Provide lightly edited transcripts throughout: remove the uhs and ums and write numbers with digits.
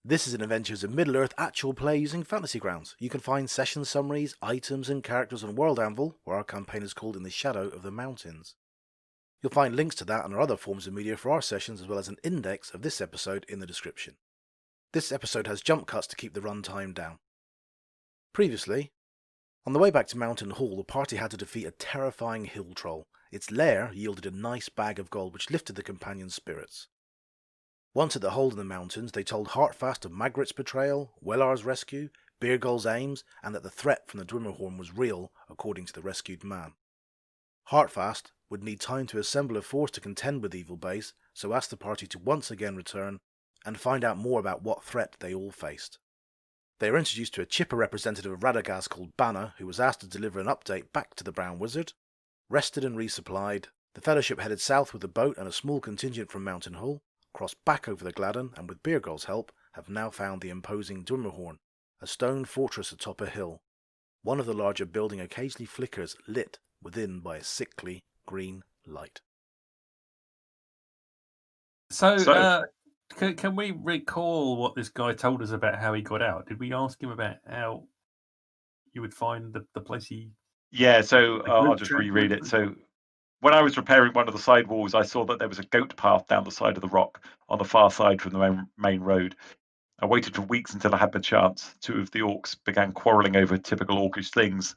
This is an Adventures in Middle-earth actual play using Fantasy Grounds. You can find session summaries, items and characters on World Anvil, where our campaign is called In the Shadow of the Mountains. You'll find links to that and our other forms of media for our sessions, as well as an index of this episode in the description. This episode has jump cuts to keep the runtime down. Previously, on the way back to Mountain Hall, the party had to defeat a terrifying hill troll. Its lair yielded a nice bag of gold which lifted the companions' spirits. Once at the hold in the mountains, they told Hartfast of Magric's betrayal, Wellar's rescue, Byrgol's aims, and that the threat from the Dwimmerhorn was real, according to the rescued man. Hartfast would need time to assemble a force to contend with Evil Base, so asked the party to once again return and find out more about what threat they all faced. They are introduced to a chipper representative of Radagast called Banna, who was asked to deliver an update back to the Brown Wizard. Rested and resupplied, the Fellowship headed south with a boat and a small contingent from Mountain Hall, crossed back over the Gladden, and with Byrgol's help, have now found the imposing Dwimmerhorn, a stone fortress atop a hill. One of the larger building occasionally flickers, lit within by a sickly green light. So can we recall what this guy told us about how he got out? Did we ask him about how you would find the place he... Yeah, so I'll just reread it. So when I was repairing one of the side walls, I saw that there was a goat path down the side of the rock on the far side from the main road. I waited for weeks until I had the chance. Two of the orcs began quarrelling over typical orcish things.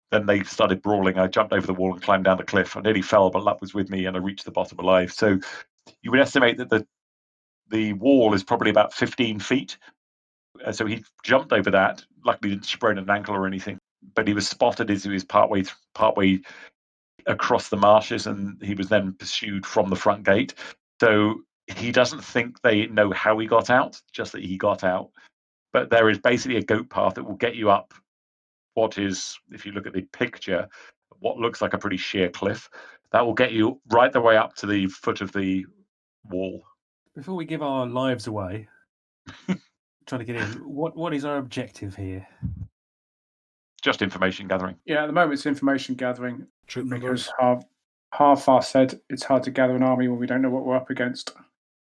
Then they started brawling. I jumped over the wall and climbed down the cliff. I nearly fell, but luck was with me and I reached the bottom alive. So you would estimate that the wall is probably about 15 feet. So he jumped over that. Luckily, didn't sprain an ankle or anything. But he was spotted as he was partway across the marshes, and he was then pursued from the front gate. So he doesn't think they know how he got out, just that he got out. But there is basically a goat path that will get you up what is, if you look at the picture, what looks like a pretty sheer cliff. That will get you right the way up to the foot of the wall. Before we give our lives away, trying to get in, what is our objective here? Just information gathering. Yeah, at the moment it's information gathering. Troop because numbers? Hartfast said it's hard to gather an army when we don't know what we're up against.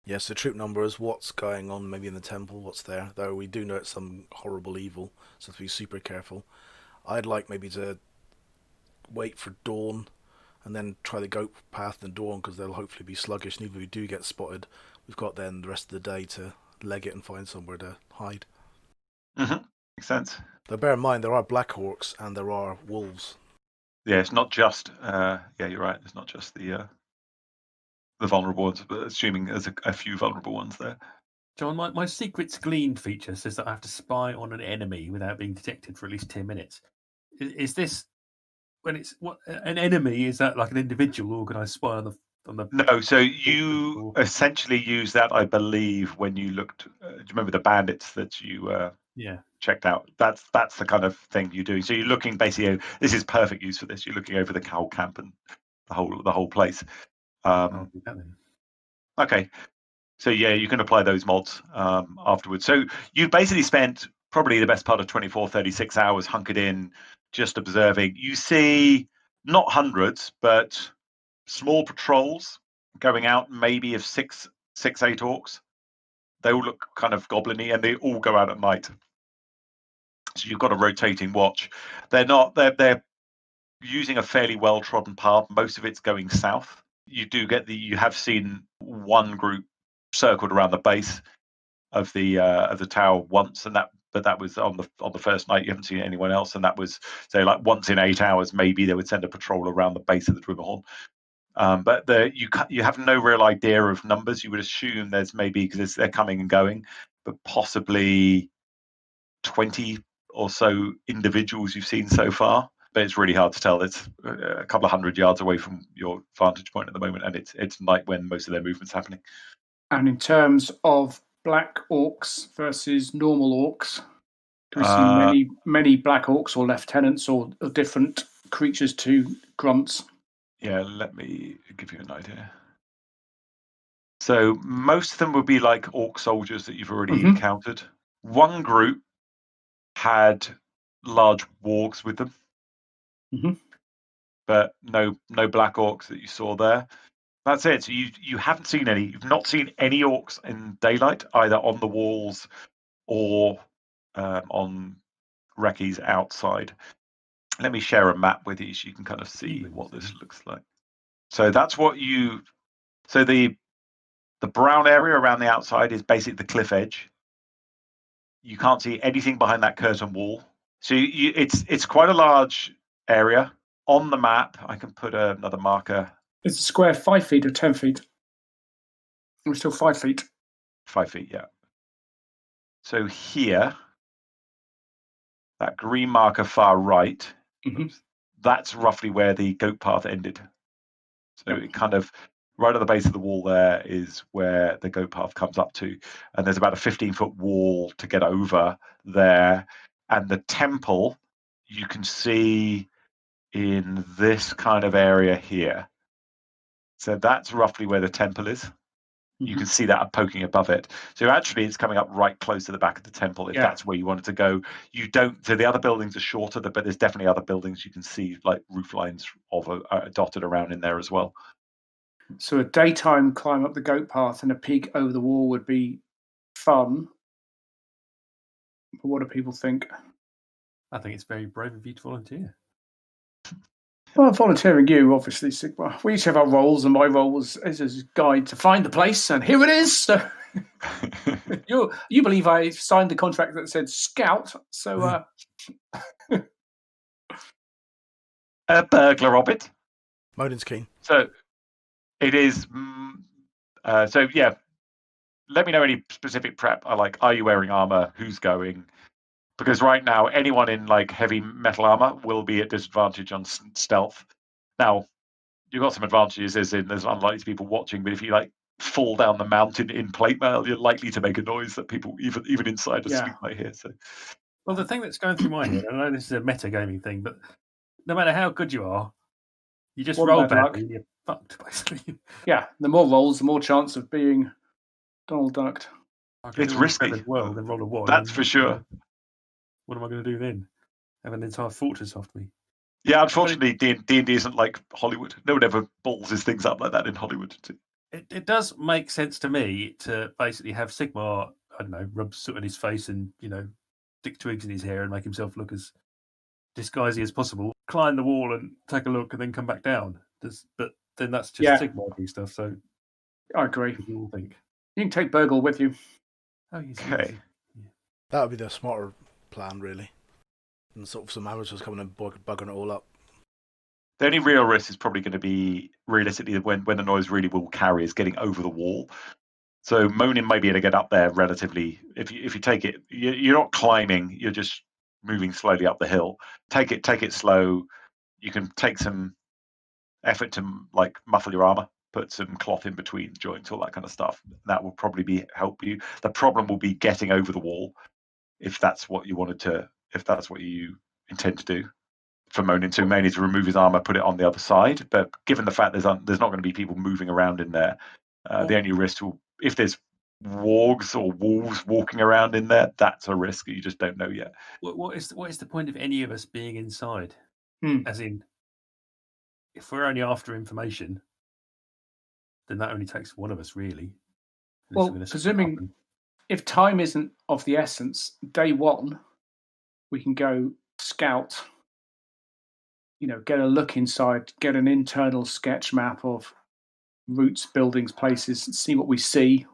Yes, so troop numbers, what's going on maybe in the temple, what's there, though we do know it's some horrible evil, so have to be super careful. I'd like maybe to wait for dawn and then try the goat path in dawn, because they'll hopefully be sluggish, and even if we do get spotted, we've got then the rest of the day to leg it and find somewhere to hide. Mm-hmm. Makes sense. Though bear in mind, there are black orcs and there are wolves. Yeah, it's not just, yeah, you're right, it's not just the vulnerable ones, but assuming there's a few vulnerable ones there. John, my secrets gleaned feature says that I have to spy on an enemy without being detected for at least 10 minutes. Is this, when it's what an enemy, is that like an individual organised spy on the... No, so you essentially use that, I believe, when you looked, do you remember the bandits that you checked out? That's the kind of thing you're doing. So you're looking basically, this is perfect use for this, you're looking over the cow camp and the whole place. I'll do that then. Okay, so yeah, you can apply those mods afterwards. So you've basically spent probably the best part of 24, 36 hours hunkered in, just observing. You see not hundreds, but small patrols going out, maybe of six, 8 orcs. They all look kind of goblin-y, and they all go out at night. So you've got a rotating watch. They're using a fairly well-trodden path. Most of it's going south. You have seen one group circled around the base of the tower once, but that was on the first night. You haven't seen anyone else, and that was, say, like once in 8 hours, maybe they would send a patrol around the base of the Dwimmerhorn. But you have no real idea of numbers. You would assume there's maybe, because they're coming and going, but possibly 20 or so individuals you've seen so far. But it's really hard to tell. It's a couple of 100 yards away from your vantage point at the moment, and it's night when most of their movement's happening. And in terms of black orcs versus normal orcs, do we see many black orcs or lieutenants or different creatures to grunts? Yeah, let me give you an idea. So most of them would be like orc soldiers that you've already encountered. One group had large wargs with them, but no black orcs that you saw there. That's it. So you haven't seen any. You've not seen any orcs in daylight, either on the walls or on recce's outside. Let me share a map with you so you can kind of see what this looks like. So that's what you. So the brown area around the outside is basically the cliff edge. You can't see anything behind that curtain wall. So it's quite a large area. On the map, I can put another marker. Is the square 5 feet or 10 feet? We're still 5 feet. 5 feet, yeah. So here, that green marker far right, that's roughly where the goat path ended. So it kind of right at the base of the wall there is where the goat path comes up to, and there's about a 15-foot wall to get over there. And the temple you can see in this kind of area here. So that's roughly where the temple is. You can see that poking above it. So actually it's coming up right close to the back of the temple if that's where you wanted to go. You don't. So the other buildings are shorter, but there's definitely other buildings you can see, like roof lines dotted around in there as well. So a daytime climb up the goat path and a peek over the wall would be fun. But what do people think? I think it's very brave of you to volunteer. Well, volunteering you, obviously, Sigma. We each have our roles, and my role is as a guide to find the place, and here it is. So you believe I signed the contract that said scout, so A burglar hobbit. Modin's keen. So it is. So yeah, let me know any specific prep. Are you wearing armor? Who's going? Because right now, anyone in like heavy metal armor will be at disadvantage on stealth. Now, you've got some advantages, as in there's unlikely people watching. But if you like fall down the mountain in plate mail, you're likely to make a noise that people even inside a suit might hear. So, well, the thing that's going through my head, I know this is a metagaming thing, but no matter how good you are, you just roll badly and you're fucked, basically. Yeah, the more rolls, the more chance of being Donald Ducked. It's risky. Well, then roll a 1. That's for sure. What am I going to do then? Have an entire fortress after me? Yeah, unfortunately, D&D isn't like Hollywood. No one ever balls his things up like that in Hollywood. It does make sense to me to basically have Sigmar, I don't know, rub soot in his face and, stick twigs in his hair and make himself look as disguisey as possible, climb the wall and take a look and then come back down. But then that's just Sigmar doing stuff, so... I agree. What do you all think? You can take Byrgol with you. Oh, yes. Okay. Yeah. That would be the smarter plan, really. And sort of some amateurs coming and bugging it all up. The only real risk is probably going to be, realistically, when the noise really will carry, is getting over the wall. So Monin may be able to get up there relatively. If you take it, you're not climbing, you're just moving slowly up the hill. Take it slow. You can take some effort to like muffle your armor, put some cloth in between joints, all that kind of stuff. That will probably help you. The problem will be getting over the wall, if that's what you intend to do. For Monin to mainly to remove his armor, put it on the other side. But given the fact there's not going to be people moving around in there, the only risk will, if there's wargs or wolves walking around in there, that's a risk that you just don't know yet. What is the point of any of us being inside? As in, if we're only after information, then that only takes one of us, really. Well, presuming if time isn't of the essence, day one, we can go scout, get a look inside, get an internal sketch map of routes, buildings, places, see what we see,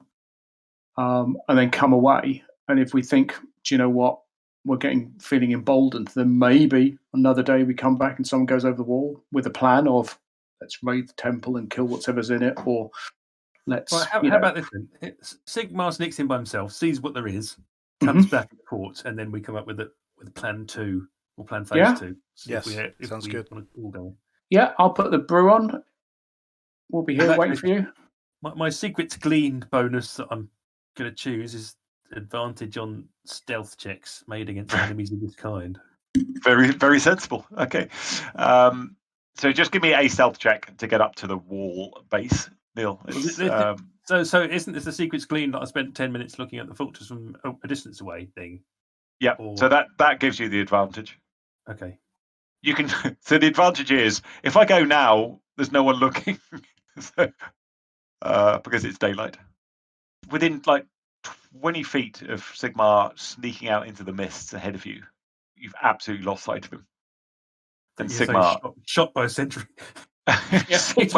and then come away. And if we think, do you know what, we're feeling emboldened, then maybe another day we come back and someone goes over the wall with a plan of let's raid the temple and kill whatever's in it, or let's. Well, how about this then? Sigmar sneaks in by himself, sees what there is, comes back and reports, and then we come up with plan 2 or plan phase 2. Yes, sounds good. All going. Yeah, I'll put the brew on. We'll be here waiting for you. My secret's gleaned bonus that I'm going to choose is advantage on stealth checks made against enemies of this kind. Very, very sensible. Okay. So just give me a stealth check to get up to the wall base, Neil. So isn't this the secret's gleaned that I spent 10 minutes looking at the fortress from a distance away thing? Yeah. So that gives you the advantage. Okay. You can. So the advantage is if I go now, there's no one looking. So because it's daylight. Within like 20 feet of Sigmar sneaking out into the mists ahead of you, you've absolutely lost sight of him. And Sigmar, shot by a sentry. Yeah, he's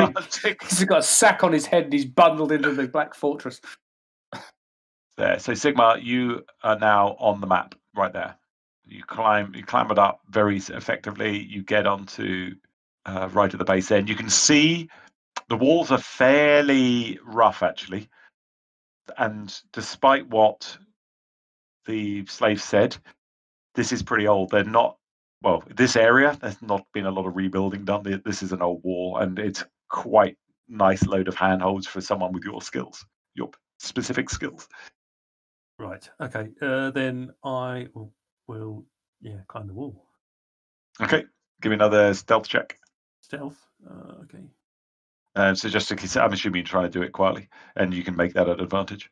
got a sack on his head and he's bundled into the Black Fortress. There. So Sigmar, you are now on the map right there. You climb it up very effectively. You get onto right at the base end. You can see the walls are fairly rough, actually. And despite what the slaves said, this is pretty old. They're not, well, this area, there's not been a lot of rebuilding done. This is an old wall, and it's quite nice load of handholds for someone with your skills, your specific skills. Right. Okay. Then I will climb the wall. Okay. Give me another stealth check. Stealth. Okay. So just in case, I'm assuming you're trying to do it quietly, and you can make that an advantage.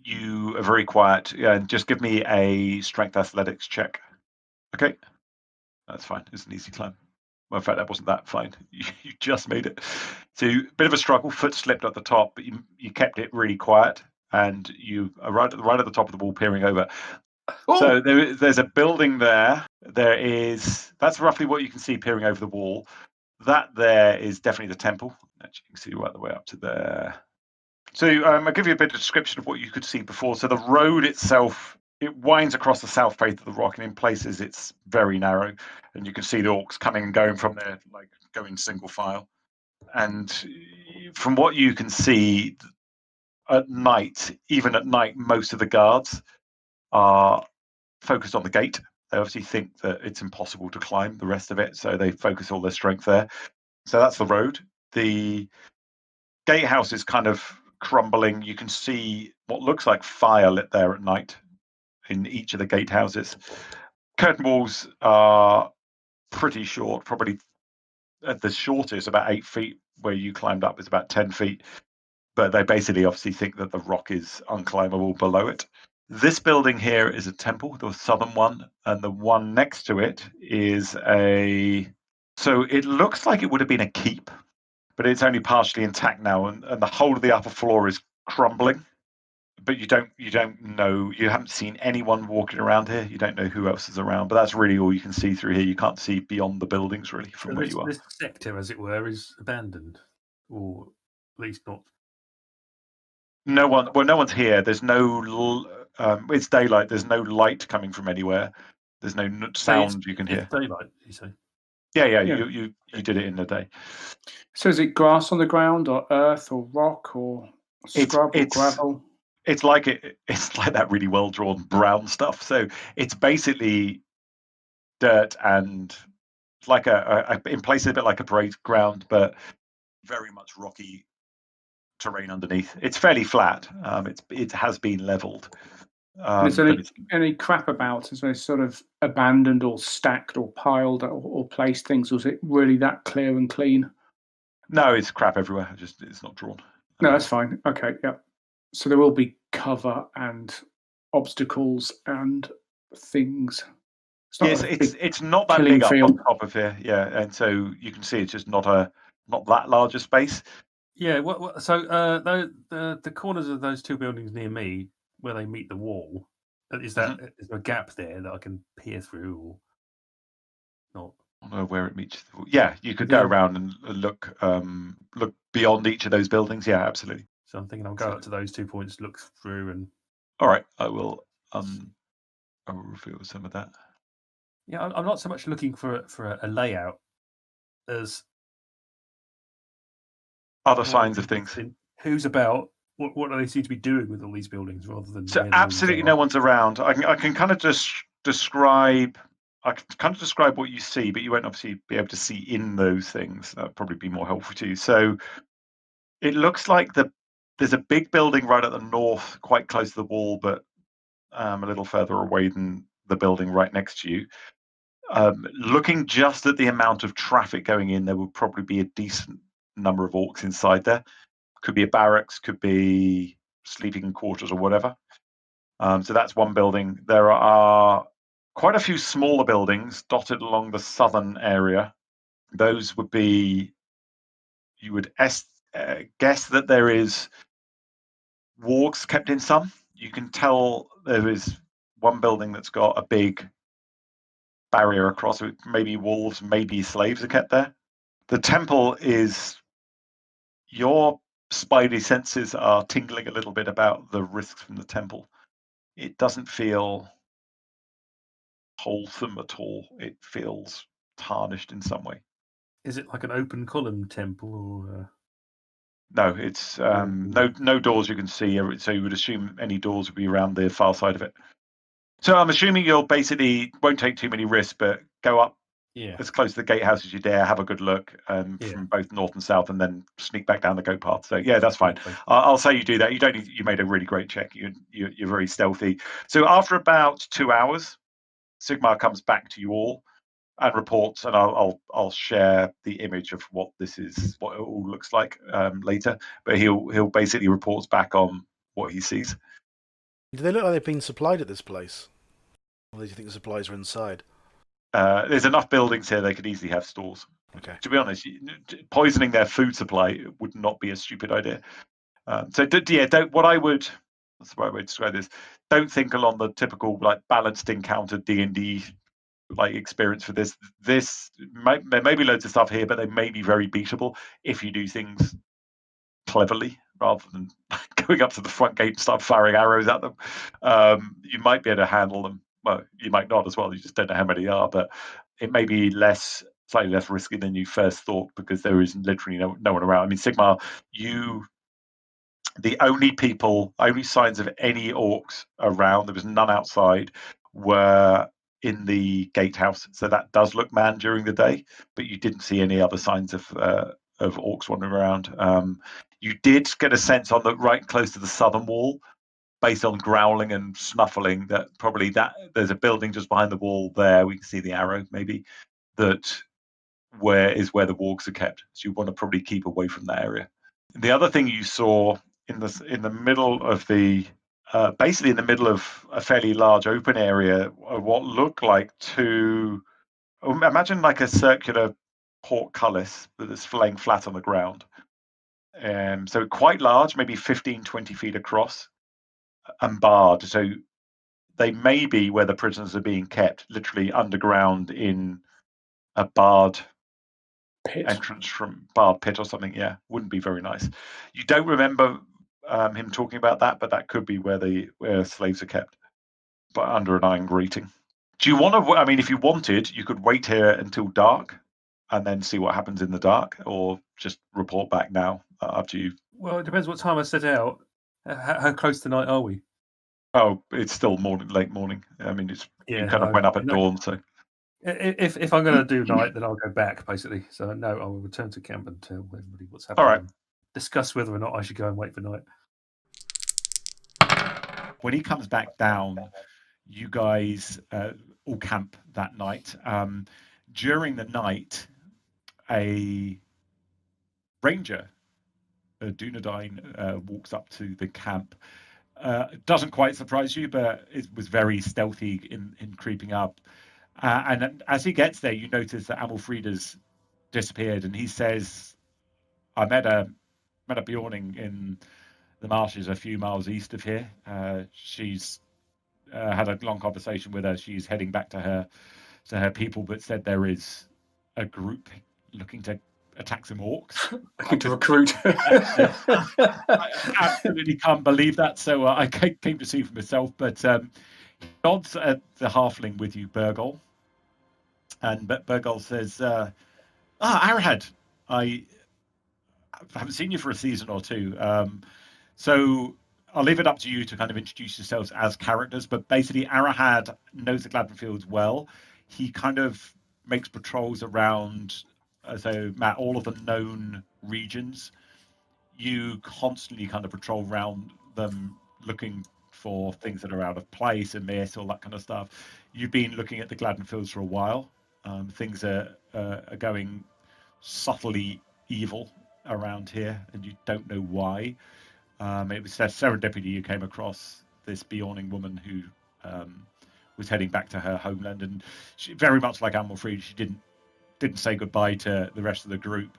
You are very quiet, and just give me a strength athletics check. Okay. That's fine. It's an easy climb. Well, in fact, that wasn't that fine. You just made it. So, bit of a struggle. Foot slipped at the top, but you kept it really quiet, and you are right at the top of the wall, peering over. Oh! So there's a building there. That's roughly what you can see peering over the wall. That there is definitely the temple. Actually, you can see right the way up to there. So I'll give you a bit of description of what you could see before. So the road itself, it winds across the south face of the rock, and in places it's very narrow, and you can see the orcs coming and going from there, like going single file. And from what you can see at night, even at night, most of the guards are focused on the gate. They obviously think that it's impossible to climb the rest of it, so they focus all their strength there. So that's the road. The gatehouse is kind of crumbling. You can see what looks like fire lit there at night in each of the gatehouses. Curtain walls are pretty short, probably at the shortest about 8 feet, where you climbed up is about 10 feet. But they basically obviously think that the rock is unclimbable below it. This building here is a temple, the southern one, and the one next to it is so it looks like it would have been a keep, but it's only partially intact now, and the whole of the upper floor is crumbling. But you don't know, you haven't seen anyone walking around here. You don't know who else is around, but that's really all you can see through here. You can't see beyond the buildings really from where you are. This sector, as it were, is abandoned, or at least not. No one's here. There's no. It's daylight. There's no light coming from anywhere. There's no sound you can hear. It's daylight, you say? Yeah. You did it in the day. So is it grass on the ground, or earth, or rock, or scrub, or gravel? It's like that really well drawn brown stuff. So it's basically dirt, and it's like in places a bit like a parade ground, but very much rocky terrain underneath. It's fairly flat. It has been leveled. Is there any crap about? Is there sort of abandoned or stacked or piled or placed things? Or is it really that clear and clean? No, it's crap everywhere. It's not drawn. No, that's fine. Okay, yeah. So there will be cover and obstacles and things. It's not that big up on top of here. Yeah, and so you can see it's just not that large a space. Yeah. So the corners of those two buildings near me, where they meet the wall, is there a gap there that I can peer through, or not? I don't know where it meets. Yeah, you could go around and look beyond each of those buildings. Yeah, absolutely. So I'm thinking I'll go up to those 2 points, look through, and. All right, I will reveal some of that. Yeah, I'm not so much looking for a layout as other signs of things. Who's about? What do they seem to be doing with all these buildings, rather than? So absolutely no one's around. I can kind of just describe. I can kind of describe what you see, but you won't obviously be able to see in those things. That would probably be more helpful to you. So it looks like there's a big building right at the north, quite close to the wall, but a little further away than the building right next to you. Looking just at the amount of traffic going in, there would probably be a decent number of orcs inside there. Could be a barracks, could be sleeping quarters or whatever. So that's one building. There are quite a few smaller buildings dotted along the southern area. Those would be, you would guess that there is wargs kept in some. You can tell there is one building that's got a big barrier across it. Maybe wolves, maybe slaves are kept there. The temple is, your spidey senses are tingling a little bit about the risks from the temple. It doesn't feel wholesome at all. It feels tarnished in some way. Is it like an open column temple or? No, it's no doors you can see. So you would assume any doors would be around the far side of it. So I'm assuming you'll basically won't take too many risks, but go up as close to the gatehouse as you dare, have a good look from both north and south, and then sneak back down the goat path. So yeah, that's fine. I'll say you do that. You don't need. You made a really great check. You're very stealthy. So after about 2 hours, Sigmar comes back to you all and reports, and I'll share the image of what this is, what it all looks like later. But he'll basically reports back on what he sees. Do they look like they've been supplied at this place? Or do you think the supplies are inside? There's enough buildings here; they could easily have stores. Okay. To be honest, poisoning their food supply would not be a stupid idea. Don't. What I would, that's the right way to describe this. Don't think along the typical like balanced encounter D&D like experience for this. There may be loads of stuff here, but they may be very beatable if you do things cleverly rather than going up to the front gate and start firing arrows at them. You might be able to handle them. Well, you might not as well. You just don't know how many are, but it may be slightly less risky than you first thought because there is literally no one around. I mean, Sigmar, the only signs of any orcs around, there was none outside, were in the gatehouse. So that does look manned during the day, but you didn't see any other signs of orcs wandering around. You did get a sense on the right close to the southern wall, based on growling and snuffling, that probably there's a building just behind the wall there. We can see the arrow maybe where the wargs are kept. So you want to probably keep away from that area. The other thing you saw in the middle of basically in the middle of a fairly large open area, what looked like imagine like a circular portcullis that is laying flat on the ground. So quite large, maybe 15, 20 feet across and barred. So they may be where the prisoners are being kept, literally underground in a barred entrance from barred pit or something. Yeah, wouldn't be very nice. You don't remember him talking about that, but that could be where slaves are kept, but under an iron grating. Do you want to? I mean, if you wanted, you could wait here until dark and then see what happens in the dark, or just report back now. Up to you. Well, it depends what time I set out. How close to night are we? Oh, it's still late morning. I mean, you kind of went up at dawn, so. If I'm going to do night, then I'll go back, basically. So, no, I will return to camp and tell everybody what's happening. All right. And discuss whether or not I should go and wait for night. When he comes back down, you guys all camp that night. During the night, a ranger, a Dunedain, walks up to the camp. Doesn't quite surprise you, but it was very stealthy in creeping up. And as he gets there, you notice that Amalfrida's disappeared, and he says, "I met a Bjorning in the marshes a few miles east of here. She's had a long conversation with her. She's heading back to her people, but said there is a group looking to attack some orcs." Looking to recruit. I absolutely can't believe that. So I came to see for myself. But nods at the halfling with you, Byrgol. And Byrgol says, Arahad, I haven't seen you for a season or two. So I'll leave it up to you to kind of introduce yourselves as characters. But basically, Arahad knows the Gladden Fields well. He kind of makes patrols around, so Matt, all of the known regions. You constantly kind of patrol around them looking for things that are out of place and miss, all that kind of stuff. You've been looking at the Gladden Fields for a while. Things are going subtly evil around here, and you don't know why. It was serendipity you came across this Bjorning woman who was heading back to her homeland, and she, very much like Amalfrid, she didn't say goodbye to the rest of the group.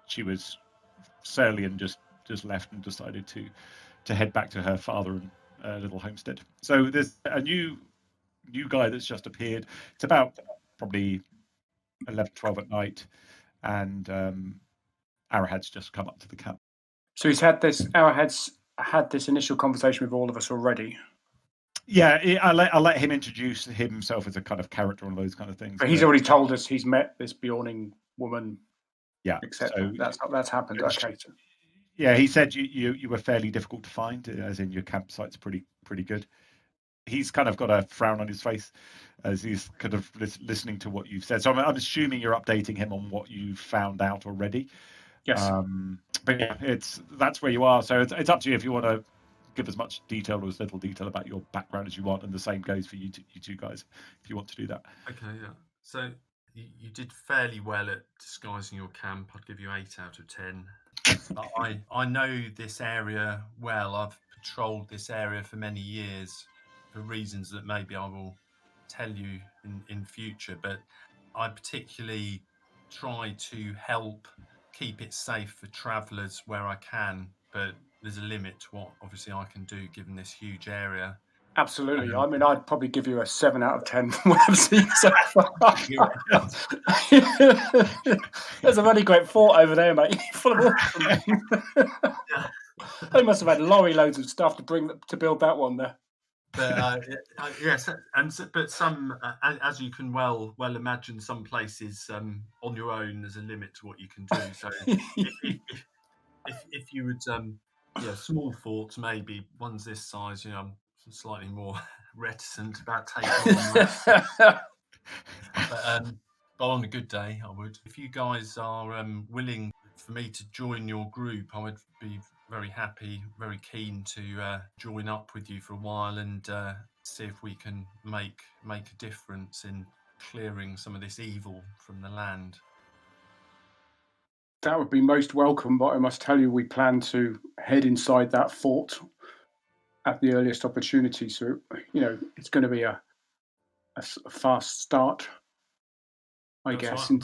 She was Serlian just left and decided to head back to her father and little homestead. So there's a new guy that's just appeared. It's about probably 11, 12 at night, and Arrowhead's just come up to the camp. So Arrowhead's had this initial conversation with all of us already. Yeah, I'll let him introduce himself as a kind of character and those kind of things. But he's already told us he's met this Bjorning woman. Yeah, etc. so That's happened. Okay. Yeah, he said you were fairly difficult to find, as in your campsite's pretty good. He's kind of got a frown on his face as he's kind of listening to what you've said. So I'm assuming you're updating him on what you've found out already. Yes. But yeah, that's where you are. So it's up to you if you want to give as much detail or as little detail about your background as you want, and the same goes for you two guys if you want to do that. Okay, yeah. So you did fairly well at disguising your camp. I'd give you 8 out of 10. But I know this area well. I've patrolled this area for many years for reasons that maybe I will tell you in future. But I particularly try to help keep it safe for travellers where I can. But there's a limit to what obviously I can do given this huge area. Absolutely. I mean, I'd probably give you a 7 out of 10 from what I've seen so far. There's a really great fort over there, mate. Full of awesome. They must have had lorry loads of stuff to build that one there. But yes, but some, as you can well imagine, some places on your own there's a limit to what you can do. So if you would, small forts maybe ones this size, I'm slightly more reticent about taking on that. But on a good day, I would. If you guys are willing for me to join your group, I would be very happy, very keen to join up with you for a while and see if we can make a difference in clearing some of this evil from the land. That would be most welcome, but I must tell you, we plan to head inside that fort at the earliest opportunity. So, it's going to be a fast start, I guess. Right.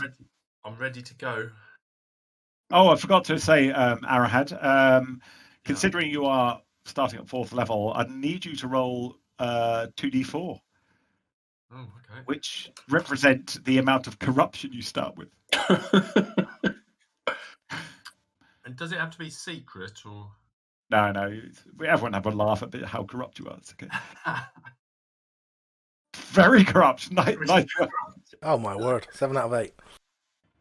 I'm ready to go. Oh, I forgot to say, Arrowhead, considering you are starting at 4th level, I'd need you to roll 2d4. Oh, okay. Which represent the amount of corruption you start with. And does it have to be secret or? No. Everyone have a laugh at how corrupt you are. It's okay. Very corrupt. Nice. Oh my word! 7 out of 8.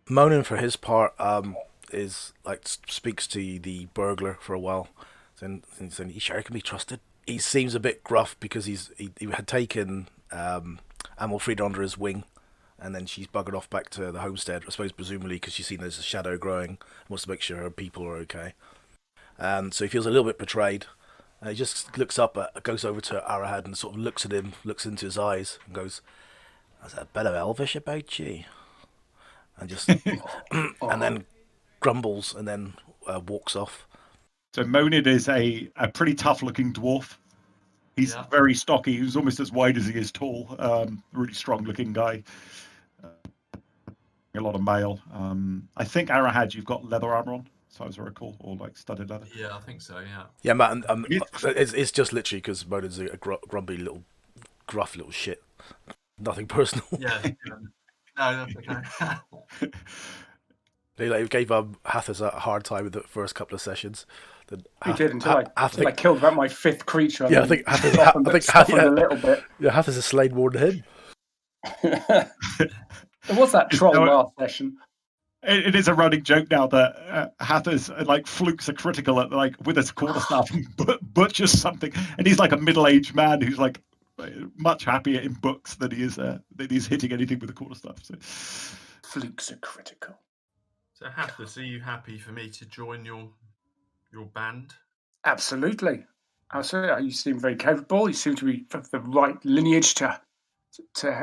Monin, for his part, is like speaks to the burglar for a while, saying, "You sure he can be trusted?" He seems a bit gruff because he had taken Amalfrida under his wing, and then she's buggered off back to the homestead. I suppose presumably because she's seen there's a shadow growing, wants to make sure her people are okay. So he feels a little bit betrayed. He just looks up, goes over to Arrowhead and sort of looks at him, looks into his eyes, and goes, "Is that a bit of Elvish about you?" And just and then grumbles and then walks off. So Monid is a pretty tough-looking dwarf. He's very stocky. He's almost as wide as he is tall. Really strong-looking guy. A lot of mail. I think Arrowhead, you've got leather armor on, as far as I recall, or like studded leather. Yeah, I think so. Yeah. Yeah, Matt. It's just literally because Monid's a grumpy little, gruff little shit. Nothing personal. Yeah. No, that's okay. He gave Hathis a hard time with the first couple of sessions. He did until I killed about my 5th creature. Yeah, I think Hathis a little bit. Yeah, Hathis has slayed more than him. There was that troll last session. It is a running joke now that Hathis flukes a critical at with his quarterstaff and butchers something, and he's like a middle-aged man who's much happier in books than he is that he's hitting anything with a quarterstaff. So. Flukes are critical. So Hathis, are you happy for me to join your band? Absolutely. You seem very capable. You seem to be of the right lineage to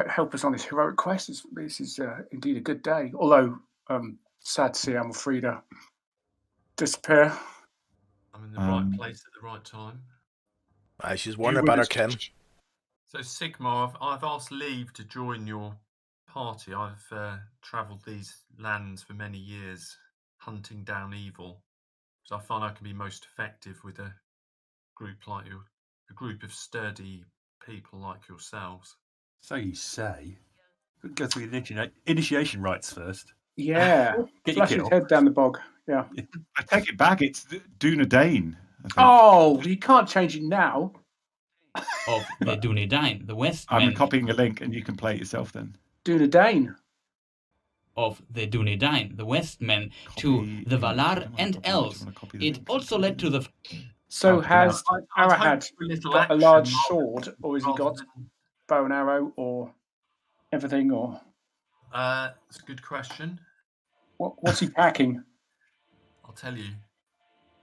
help us on this heroic quest. This is indeed a good day. Although, sad to see Amalfrida disappear. I'm in the right place at the right time. She's wondering about her kin. So Sigmar, I've asked leave to join your party. I've travelled these lands for many years, hunting down evil. So I find I can be most effective with a group like you, a group of sturdy people like yourselves. So you say. Go through the initiation rites first. Yeah. Get your Flash his kill. head down the bog. Yeah. I take it back. It's Dunedain. I think. Oh, you can't change it now. Of the Dunedain, the I'm Westmen. copying a link, and you can play it yourself then. Dunedain. Of the Dunedain, the Westmen, Copy to the link. Valar I don't wanna and copy it, I elves. just wanna copy the It link. also led to the. So Oh, has I'd hope Arahad for a little got a action large rather- sword, or has he rather got than- bow and arrow, or everything, or That's a good question. what's he packing? I'll tell you.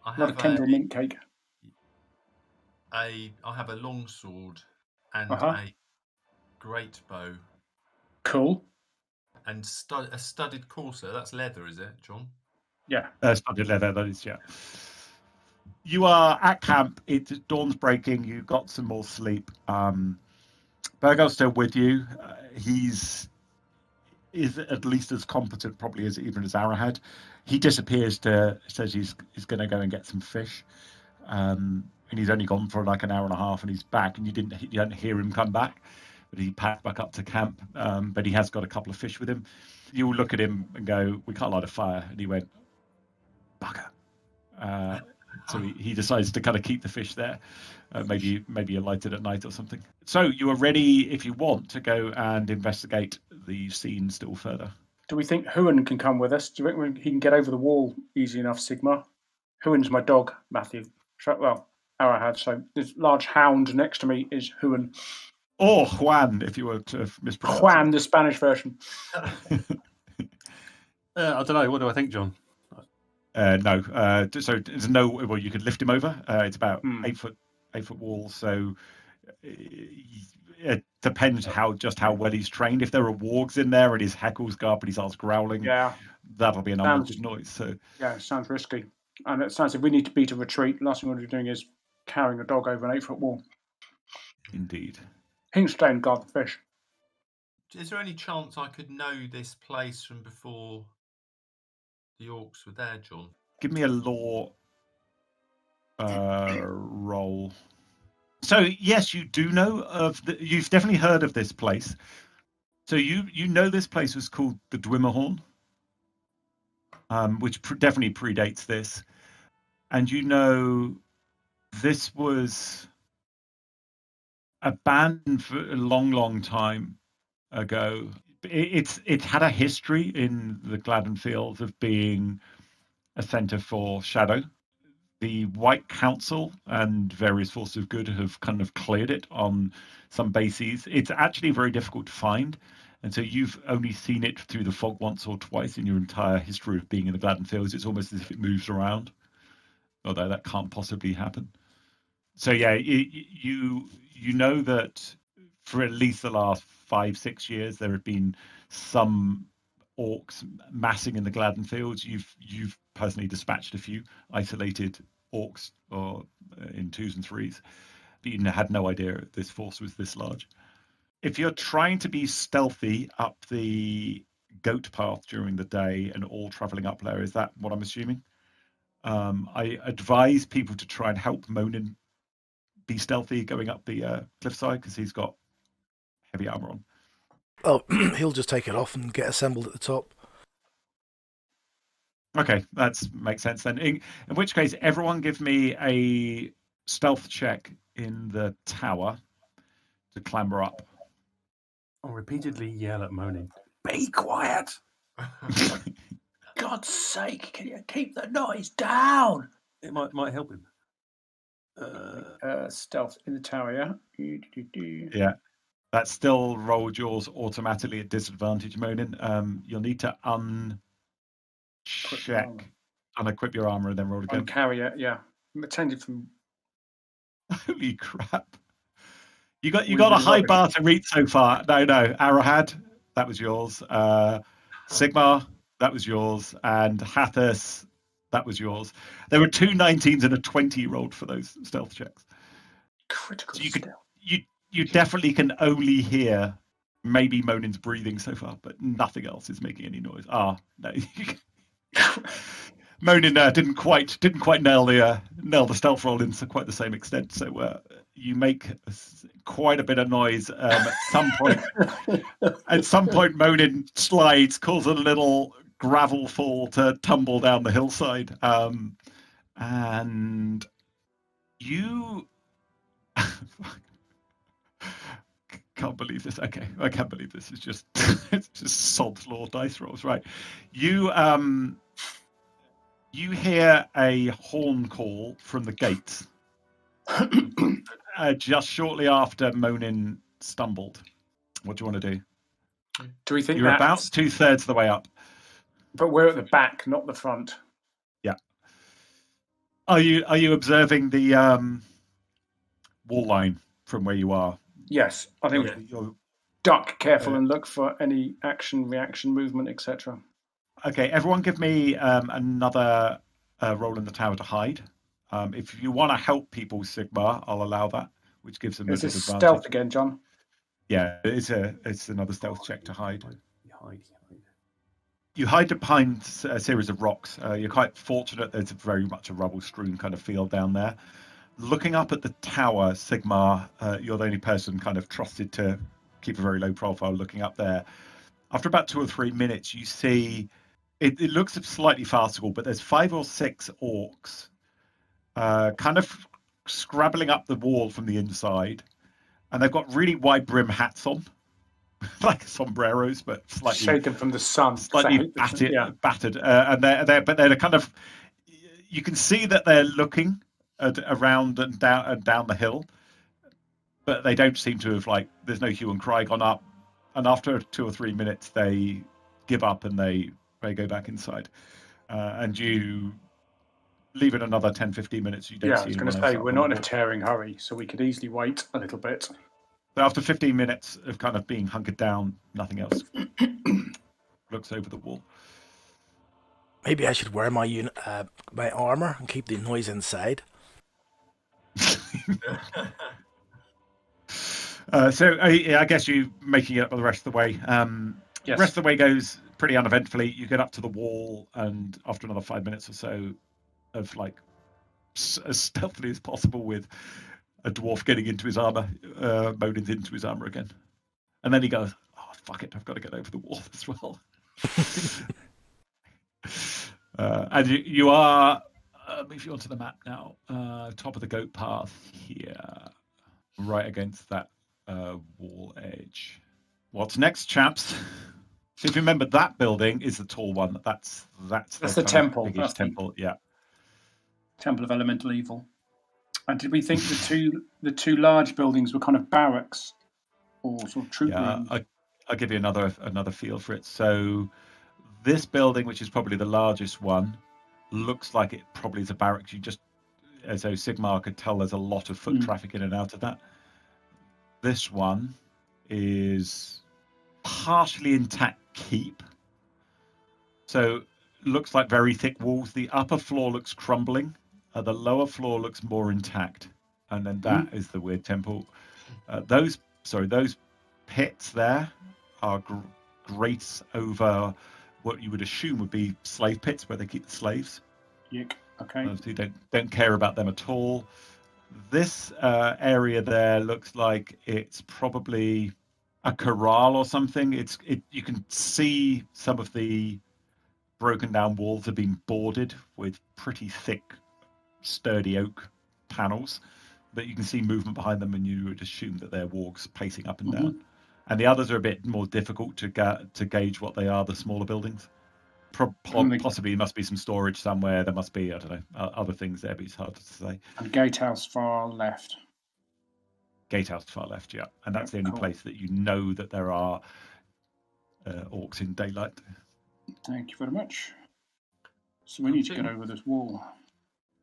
I A lot of have Kendall mint cake. I have a long sword and Uh-huh. a great bow Cool. and a studded courser. That's leather, is it, John? Yeah. Studded leather, that is, yeah. You are at camp. It's dawn's breaking. You got some more sleep. Byrgol's still with you. He's at least as competent, probably as even as Arahad. He disappears says he's going to go and get some fish, and he's only gone for like an hour and a half, and he's back. And you don't hear him come back, but he packed back up to camp. But he has got a couple of fish with him. You look at him and go, "We can't light a fire," and he went, "Bugger." So he decides to kind of keep the fish there. Maybe you light it at night or something. So you are ready, if you want, to go and investigate the scene still further. Do we think Huan can come with us? Do you think he can get over the wall easy enough, Sigmar? Huan's my dog, Matthew. Well, Arahad. So this large hound next to me is Huan. Or Juan, if you were to mispronounce Juan, the Spanish version. I don't know. What do I think, John? No. So there's no. Well, you could lift him over. It's about 8 foot wall. So it depends how well he's trained. If there are wargs in there and his hackles go up and he starts growling, that'll be an unwanted noise. So it sounds risky. And it sounds if we need to beat a retreat, the last thing we want to be doing is carrying a dog over an 8-foot wall. Indeed. He can stay and guard the fish. Is there any chance I could know this place from before the orcs were there, John? Give me a law roll. So yes, you do know of you've definitely heard of this place. So you know this place was called the Dwimmerhorn, which definitely predates this, and you know this was abandoned for a long time ago. It had a history in the Gladden Fields of being a centre for shadow. The White Council and various forces of good have kind of cleared it on some bases. It's actually very difficult to find. And so you've only seen it through the fog once or twice in your entire history of being in the Gladden Fields. It's almost as if it moves around, although that can't possibly happen. So yeah, you know that for at least the last 5-6 years, there have been some orcs massing in the Gladden Fields. You've personally dispatched a few isolated orcs or in 2s and 3s, but you had no idea this force was this large. If you're trying to be stealthy up the goat path during the day and all traveling up there, is that what I'm assuming? I advise people to try and help Monin be stealthy going up the cliffside because he's got heavy armor on. Oh, he'll just take it off and get assembled at the top. Okay, that makes sense then. In which case, everyone give me a stealth check in the tower to clamber up. I'll repeatedly yell at Moaning. Be quiet! God's sake, can you keep the noise down? It might help him. Stealth in the tower, yeah? Yeah. That still rolled yours automatically at disadvantage, Monin. You'll need to unequip your armor and then roll again. Carrier, yeah. I'm changing from. Holy crap! You got a high bar to reach so far. No, Arahad, that was yours. Sigmar, that was yours, and Hathis, that was yours. There were 2 19s and a 20 rolled for those stealth checks. Critical so stealth. You definitely can only hear maybe Monin's breathing so far, but nothing else is making any noise. No. Monin didn't quite nail the stealth roll in to quite the same extent. So you make quite a bit of noise. At some point, Monin slides, causes a little gravel fall to tumble down the hillside, and you. Can't believe this. Okay, I can't believe this. It's just it's just sod floor dice rolls, right? You hear a horn call from the gates just shortly after Monin stumbled. What do you want to do? Do we think you're about 2/3 of the way up? But we're at the back, not the front. Yeah. Are you observing the wall line from where you are? Yes, I think you're duck careful and look for any action, reaction, movement, etc. Okay, everyone give me another roll in the tower to hide. If you want to help people, Sigmar, I'll allow that, which gives them a disadvantage. Stealth again, John? Yeah, it's another stealth check to hide. Hide. You hide behind a series of rocks. You're quite fortunate. There's very much a rubble-strewn kind of field down there. Looking up at the tower, Sigmar, you're the only person kind of trusted to keep a very low profile looking up there. After about 2 or 3 minutes, you see it looks slightly farcical, but there's 5 or 6 orcs kind of scrabbling up the wall from the inside, and they've got really wide brim hats on, like sombreros, but slightly shaken from the sun, slightly battered. And they're kind of, you can see that they're looking around and down the hill, but they don't seem to have, like, there's no hue and cry gone up. And after 2 or 3 minutes, they give up and they go back inside. And you leave it another 10, 15 minutes. You don't see. I was going to say, we're not in a tearing hurry, so we could easily wait a little bit. So after 15 minutes of kind of being hunkered down, nothing else. Looks over the wall. Maybe I should wear my armor and keep the noise inside. So I guess you making it up the rest of the way. Yes. The rest of the way goes pretty uneventfully. You get up to the wall, and after another 5 minutes or so of, like, as stealthily as possible with a dwarf getting into his armor, Monin's into his armor again. And then he goes, oh, fuck it, I've got to get over the wall as well. And you are, move you onto the map now, top of the goat path here, right against that wall edge. What's next, chaps? So if you remember, that building is the tall one. That's the temple. That's temple, yeah. Temple of Elemental Evil. And did we think the two large buildings were kind of barracks or sort of troop rooms? I'll give you another feel for it. So this building, which is probably the largest one, looks like it probably is a barracks. So Sigmar could tell there's a lot of foot traffic in and out of that. This one is partially intact keep. So looks like very thick walls. The upper floor looks crumbling. The lower floor looks more intact. And then that is the weird temple. Those pits there are grates over what you would assume would be slave pits where they keep the slaves. Yuck. Okay. So you don't care about them at all. This area there looks like it's probably a corral or something. You can see some of the broken down walls have been boarded with pretty thick, sturdy oak panels, but you can see movement behind them, and you would assume that they're wargs pacing up and down. And the others are a bit more difficult to gauge what they are. The smaller buildings, possibly must be some storage somewhere. There must be, I don't know, other things there, but it's hard to say. And gatehouse far left. Gatehouse far left, yeah, and that's the only place that you know that there are orcs in daylight. Thank you very much. So we need to get over this wall.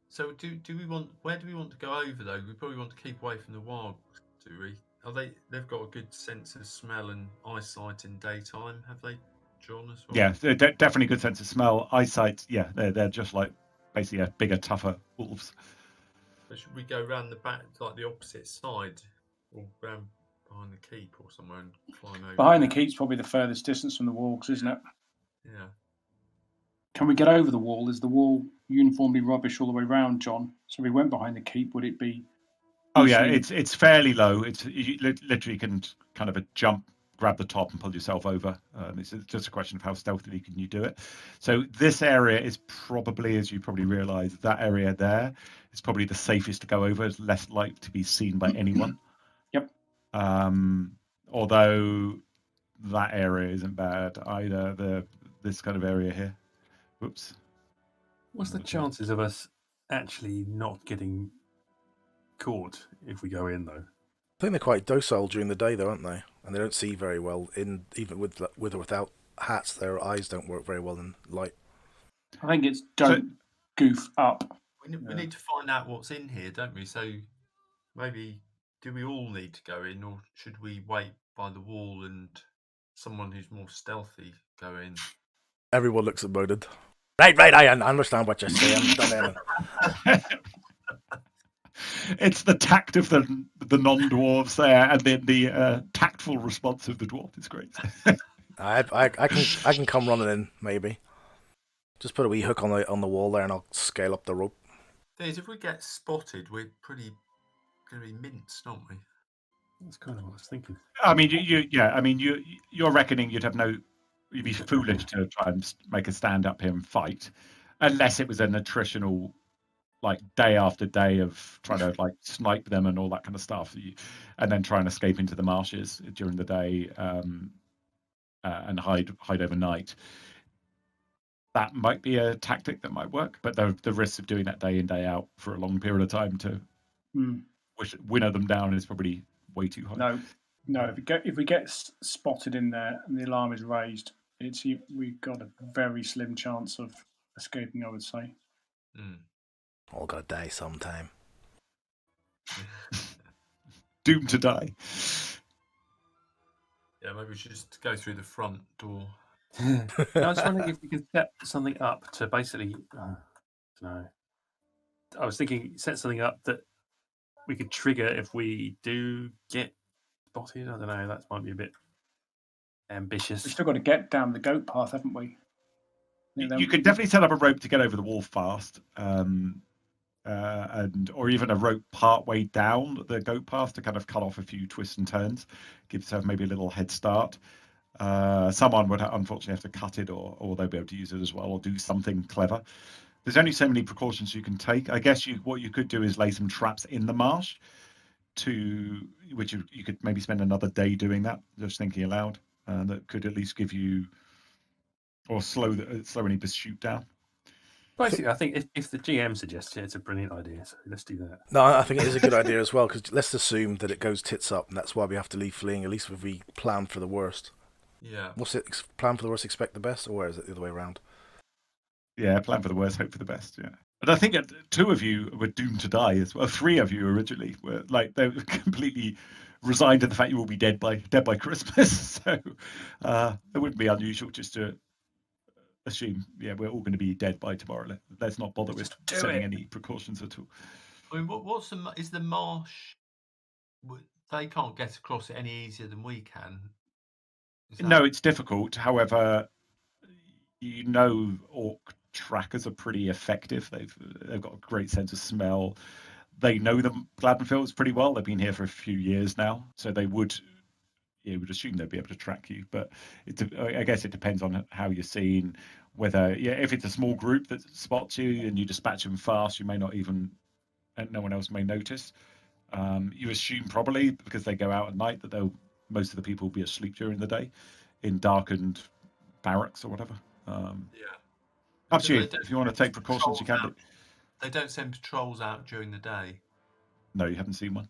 So do we want? Where do we want to go over though? We probably want to keep away from the wargs, do we? They've got a good sense of smell and eyesight in daytime, have they, John, as well? Yeah, definitely good sense of smell, eyesight. Yeah, they're just like basically a bigger, tougher wolves. But should we go round the back, like the opposite side, or round behind the keep or somewhere and climb over? Behind the keep's probably the furthest distance from the walls, isn't it? Yeah. Can we get over the wall? Is the wall uniformly rubbish all the way round, John? So if we went behind the keep, would it be? Oh yeah, easily- it's fairly low. It's you literally can kind of a jump, grab the top, and pull yourself over. It's just a question of how stealthily can you do it. So this area is probably, as you probably realise, that area there is probably the safest to go over. It's less likely to be seen by anyone. Yep. Although that area isn't bad either. This kind of area here. Whoops. What's the chances of us actually not getting caught if we go in, though? I think they're quite docile during the day, though, aren't they? And they don't see very well. Even with or without hats, their eyes don't work very well in light. I think it's don't goof up. We need to find out what's in here, don't we? So maybe do we all need to go in, or should we wait by the wall and someone who's more stealthy go in? Everyone looks at Moden. Right, I understand what you're saying. It's the tact of the non-dwarves there, and then the tactful response of the dwarf is great. I can come running in, maybe. Just put a wee hook on the wall there, and I'll scale up the rope. Thing is, if we get spotted, we're pretty going to be minced, aren't we? That's kind of what I was thinking. I mean, you're reckoning you'd be foolish to try and make a stand up here and fight, unless it was an attritional, like day after day of trying to like snipe them and all that kind of stuff, and then try and escape into the marshes during the day and hide overnight. That might be a tactic that might work, but the risks of doing that day in, day out for a long period of time to winnow them down is probably way too high. No. If we get spotted in there and the alarm is raised, we've got a very slim chance of escaping, I would say. All gotta die sometime. Doomed to die. Yeah, maybe we should just go through the front door. I was wondering if we could set something up to basically. No, I was thinking set something up that we could trigger if we do get spotted. I don't know. That might be a bit ambitious. We've still got to get down the goat path, haven't we? You could definitely set up a rope to get over the wall fast, or even a rope part way down the goat path to kind of cut off a few twists and turns, give yourself maybe a little head start. Someone would unfortunately have to cut it, or they'll be able to use it as well, or do something clever. There's only so many precautions you can take. I guess what you could do is lay some traps in the marsh, which you could maybe spend another day doing that. Just thinking aloud, that could at least give you, or slow any pursuit down. Basically, I think if the GM suggests it, it's a brilliant idea. So let's do that. No, I think it is a good idea as well, because let's assume that it goes tits up, and that's why we have to leave fleeing, at least if we plan for the worst. Yeah. What's it? Plan for the worst, expect the best, or is it the other way around? Yeah, plan for the worst, hope for the best. Yeah, but I think two of you were doomed to die as well. Three of you originally were they were completely resigned to the fact you will be dead by Christmas. So it wouldn't be unusual just to assume, we're all going to be dead by tomorrow. Let's not bother with setting any precautions at all. I mean, is the marsh? They can't get across it any easier than we can. No, it's difficult. However, orc trackers are pretty effective. They've got a great sense of smell. They know the Gladden fields pretty well. They've been here for a few years now, so they would assume they'd be able to track you. But I guess it depends on how you're seen. Whether if it's a small group that spots you and you dispatch them fast, you may not even, and no one else may notice. You assume probably because they go out at night that most of the people will be asleep during the day in darkened barracks or whatever. Up to you. If you want to take precautions, you can do. They don't send patrols out during the day. No, you haven't seen one.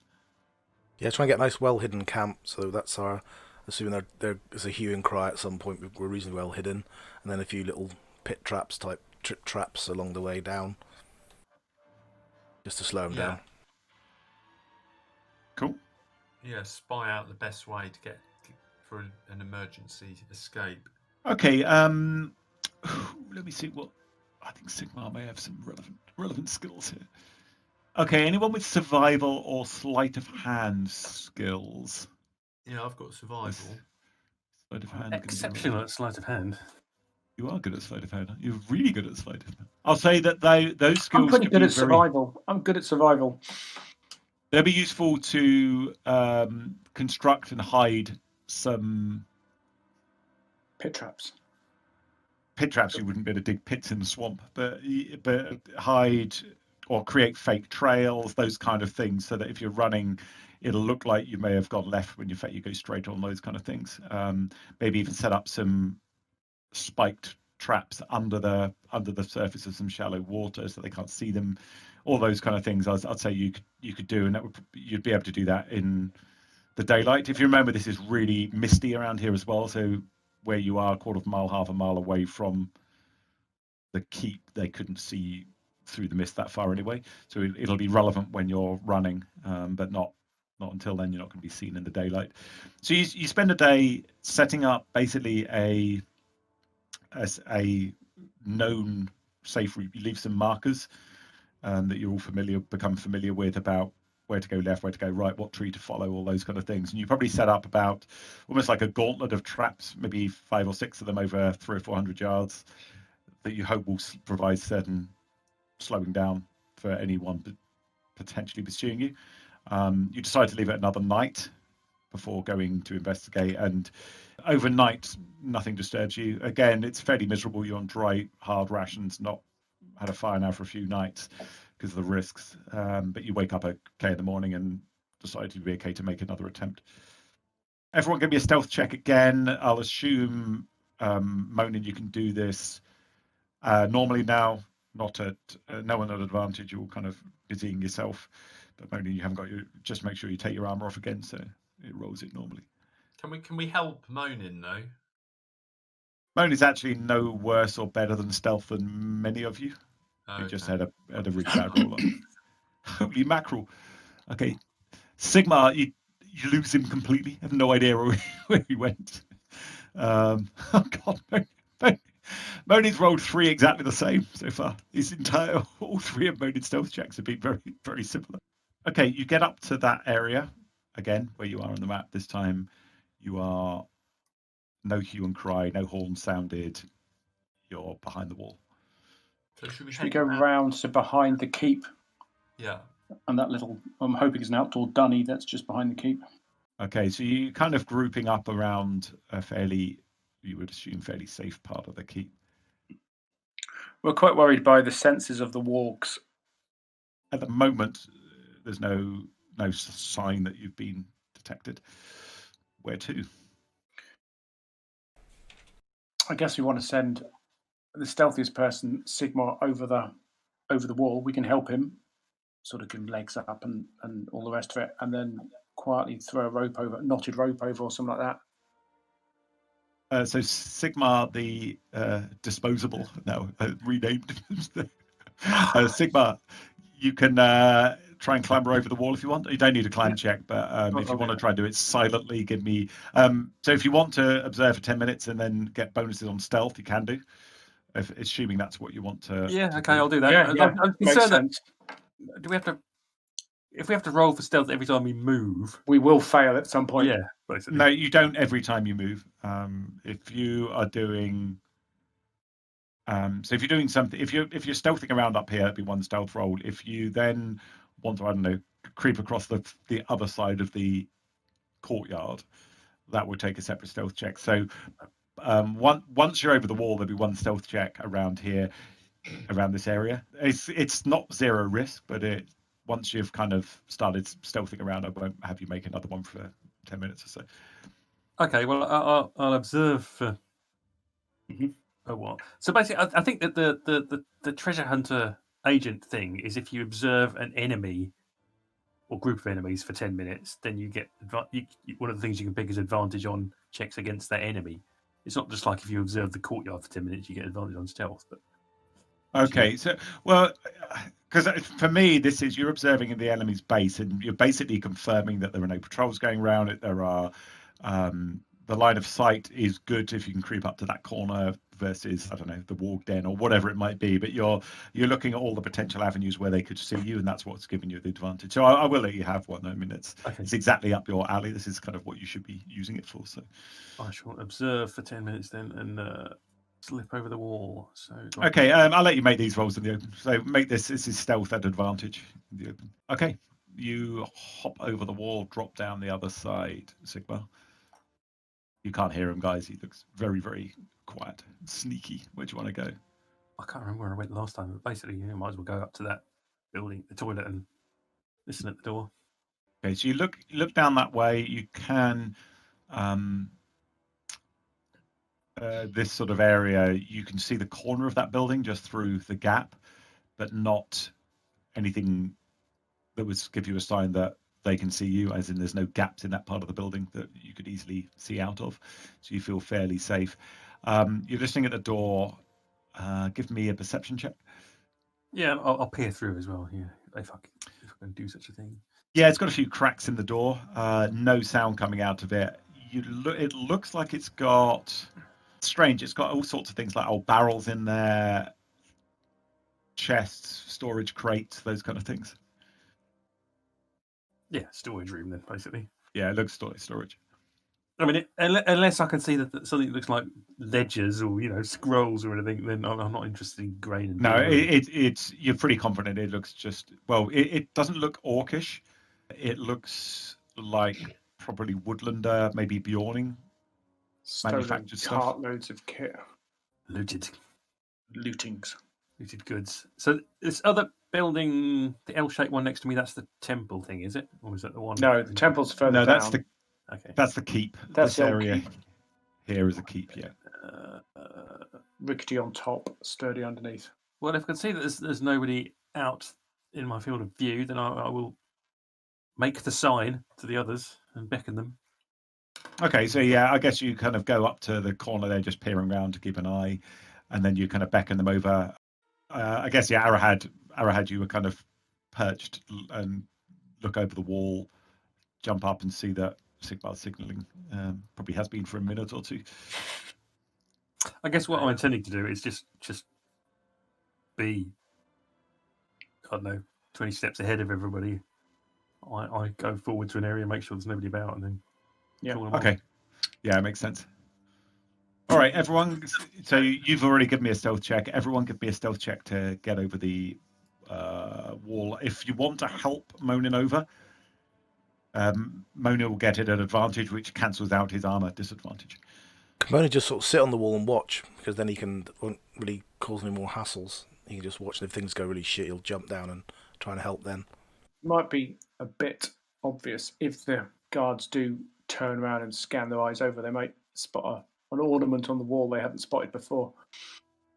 Yeah, try and get a nice, well-hidden camp. So that's assuming there's a hue and cry at some point. We're reasonably well hidden, and then a few little pit traps type trip traps along the way down, just to slow them down. Cool. Yeah, spy out the best way to get for an emergency escape. Okay. Let me see what. I think Sigmar may have some relevant skills here. Okay, anyone with survival or sleight of hand skills? Yeah, I've got survival. Sleight of hand. Exceptional at sleight of hand. You are good at sleight of hand. You're really good at sleight of hand. I'll say that those skills I'm pretty could good be at survival. I'm good at survival. They'll be useful to construct and hide some Pit traps. pit traps. You wouldn't be able to dig pits in the swamp, but hide or create fake trails, those kind of things, so that if you're running, it'll look like you may have gone left when in fact you go straight on. Those kind of things. Maybe even set up some spiked traps under the surface of some shallow water so they can't see them. All those kind of things I'd say you could do, and you'd be able to do that in the daylight. If you remember, this is really misty around here as well, so where you are, a quarter of a mile, half a mile away from the keep, they couldn't see through the mist that far anyway, so it'll be relevant when you're running, but not until then. You're not going to be seen in the daylight. So you spend a day setting up basically a known safe route. You leave some markers that you're all become familiar with about where to go left, where to go right, what tree to follow, all those kind of things. And you probably set up about almost like a gauntlet of traps, maybe 5 or 6 of them over 300 or 400 yards that you hope will provide certain slowing down for anyone potentially pursuing you. You decide to leave it another night before going to investigate, and overnight nothing disturbs you. Again, it's fairly miserable. You're on dry, hard rations, not had a fire now for a few nights because of the risks, but you wake up okay in the morning and decide to be okay to make another attempt. Everyone give me a stealth check again. I'll assume, Monin, you can do this normally now, not at no one at advantage. You're kind of busying yourself, but Monin, you haven't got just make sure you take your armor off again so it rolls it normally. Can we help Monin though? Monin is actually no worse or better than stealth than many of you. We just had a really bad roll on. Holy mackerel. Okay. Sigma, you lose him completely. I have no idea where he went. Oh God, Monin's rolled 3 exactly the same so far. All 3 of Monin's stealth checks have been very, very similar. Okay, you get up to that area again where you are on the map. This time you are no hue and cry, no horn sounded. You're behind the wall. So should we go round to behind the keep? Yeah. And that little, I'm hoping it's an outdoor dunny that's just behind the keep. Okay, so you kind of grouping up around a fairly, you would assume, fairly safe part of the keep. We're quite worried by the senses of the wargs. At the moment, there's no sign that you've been detected. Where to? I guess we want to send the stealthiest person, Sigma, over the wall. We can help him, sort of give him legs up and all the rest of it, and then quietly throw a knotted rope over or something like that. So Sigma, the disposable, now renamed. Sigma, you can try and clamber over the wall if you want. You don't need a climb check, but if you want to try and do it silently, give me. So if you want to observe for 10 minutes and then get bonuses on stealth, you can do. Assuming that's what you want to. Yeah, to okay, do. I'll do that. Yeah, I'm concerned that do we have to? If we have to roll for stealth every time we move, we will fail at some point. Yeah, basically. No, you don't every time you move. If you are doing. So if you're doing something, if you're stealthing around up here, it'd be 1 stealth roll. If you then want to, I don't know, creep across the other side of the courtyard, that would take a separate stealth check. So once you're over the wall, there'll be 1 stealth check around here, around this area. It's not 0 risk, but once you've kind of started stealthing around, I won't have you make another one for 10 minutes or so. Okay, well, I'll observe for a while. So basically, I think that the treasure hunter agent thing is if you observe an enemy or group of enemies for 10 minutes, then you get one of the things you can pick is advantage on checks against that enemy. It's not just like if you observe the courtyard for 10 minutes, you get advantage on stealth. But okay, so because for me, this is you're observing in the enemy's base, and you're basically confirming that there are no patrols going around it. There are the line of sight is good if you can creep up to that corner versus, I don't know, the warg den or whatever it might be. But you're looking at all the potential avenues where they could see you, and that's what's giving you the advantage. So I will let you have one. I mean, it's exactly up your alley. This is kind of what you should be using it for. So I shall observe for 10 minutes then, and slip over the wall. So Okay, I'll let you make these rolls in the open. So make this is stealth at advantage in the open. Okay, you hop over the wall, drop down the other side, Sigmar. You can't hear him, guys. He looks very, very quiet, sneaky. Where do you want to go? I can't remember where I went last time, but basically, you might as well go up to that building, the toilet, and listen at the door. Okay, so you look down that way. You can this sort of area. You can see the corner of that building just through the gap, but not anything that would give you a sign that they can see you, as in there's no gaps in that part of the building that you could easily see out of. So you feel fairly safe. You're listening at the door. Give me a perception check. Yeah, I'll peer through as well. Yeah, if I can do such a thing. Yeah, it's got a few cracks in the door. No sound coming out of it. It looks like it's got strange. It's got all sorts of things like old barrels in there, chests, storage crates, those kind of things. Yeah, storage room then, basically. Yeah, it looks storage. I mean, unless I can see that something that looks like ledgers or scrolls or anything, then I'm not interested in grain. And No, it's you're pretty confident. It looks it doesn't look orcish. It looks like probably woodlander, maybe Bjorning. Manufactured stuff. Cartloads of kit. Looted goods. So this other building, the L-shaped one next to me, that's the temple thing, is it? Or is that the one? No, the temple's further down. That's the keep. That's this the area keep. Here is a keep, yeah. Rickety on top, sturdy underneath. Well, if I can see that there's nobody out in my field of view, then I will make the sign to the others and beckon them. Okay, so yeah, I guess you kind of go up to the corner there, just peering around to keep an eye, and then you kind of beckon them over. I guess, yeah, Arahad, you were kind of perched and look over the wall, jump up and see that Sigmar's signalling. Probably has been for a minute or two. I guess what I'm intending to do is just be, I don't know, 20 steps ahead of everybody. I go forward to an area, make sure there's nobody about, and then call them okay. on. Yeah, it makes sense. All right, everyone. So you've already given me a stealth check. Everyone give me a stealth check to get over the wall. If you want to help Monin over, Monin will get it at advantage, which cancels out his armor disadvantage. Can Monin just sort of sit on the wall and watch? Because then won't really cause any more hassles. He can just watch, and if things go really shit, he'll jump down and try and help then. Might be a bit obvious if the guards do turn around and scan their eyes over. They might spot an ornament on the wall they haven't spotted before.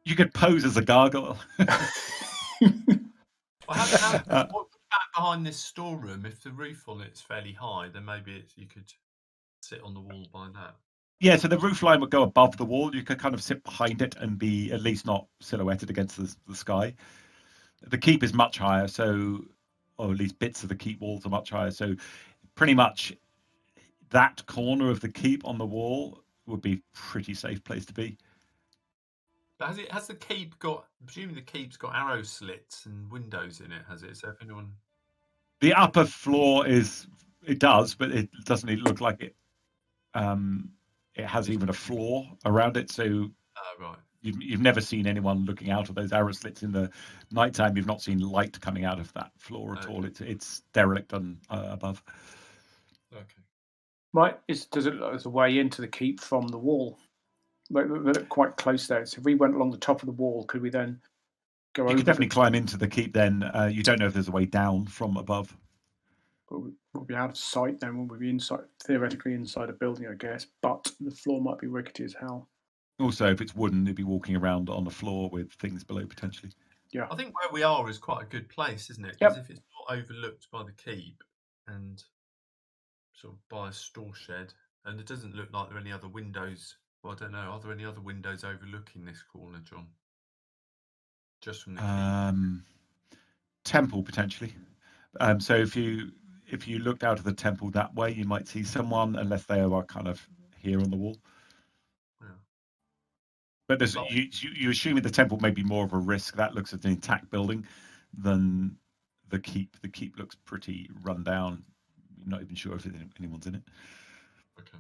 You could pose as a gargoyle. What's back behind this storeroom? If the roof on it's fairly high, then maybe you could sit on the wall by that. Yeah, so the roof line would go above the wall. You could kind of sit behind it and be at least not silhouetted against the sky. The keep is much higher, or at least bits of the keep walls are much higher. So pretty much that corner of the keep on the wall would be a pretty safe place to be. But has the keep got? Presumably the keep's got arrow slits and windows in it. Has it? So if anyone, the upper floor it does, but it doesn't look like it. It has even a floor around it. So right. You've never seen anyone looking out of those arrow slits in the nighttime. You've not seen light coming out of that floor at all. It's derelict above. Okay. Does it look as a way into the keep from the wall? They look quite close there. So if we went along the top of the wall, could we then go over? You could definitely climb into the keep then. You don't know if there's a way down from above. But we'll be out of sight then. We'll be theoretically inside a building, I guess. But the floor might be rickety as hell. Also, if it's wooden, they'd be walking around on the floor with things below potentially. Yeah. I think where we are is quite a good place, isn't it? Because if it's not overlooked by the keep and sort of by a store shed, and it doesn't look like there are any other windows. Well, I don't know. Are there any other windows overlooking this corner, John? Just from the keep? Temple potentially. So if you looked out of the temple that way, you might see someone, unless they are kind of here on the wall. Yeah. But you assuming the temple may be more of a risk. That looks at an intact building than the keep. The keep looks pretty run down. You're not even sure if anyone's in it. Okay.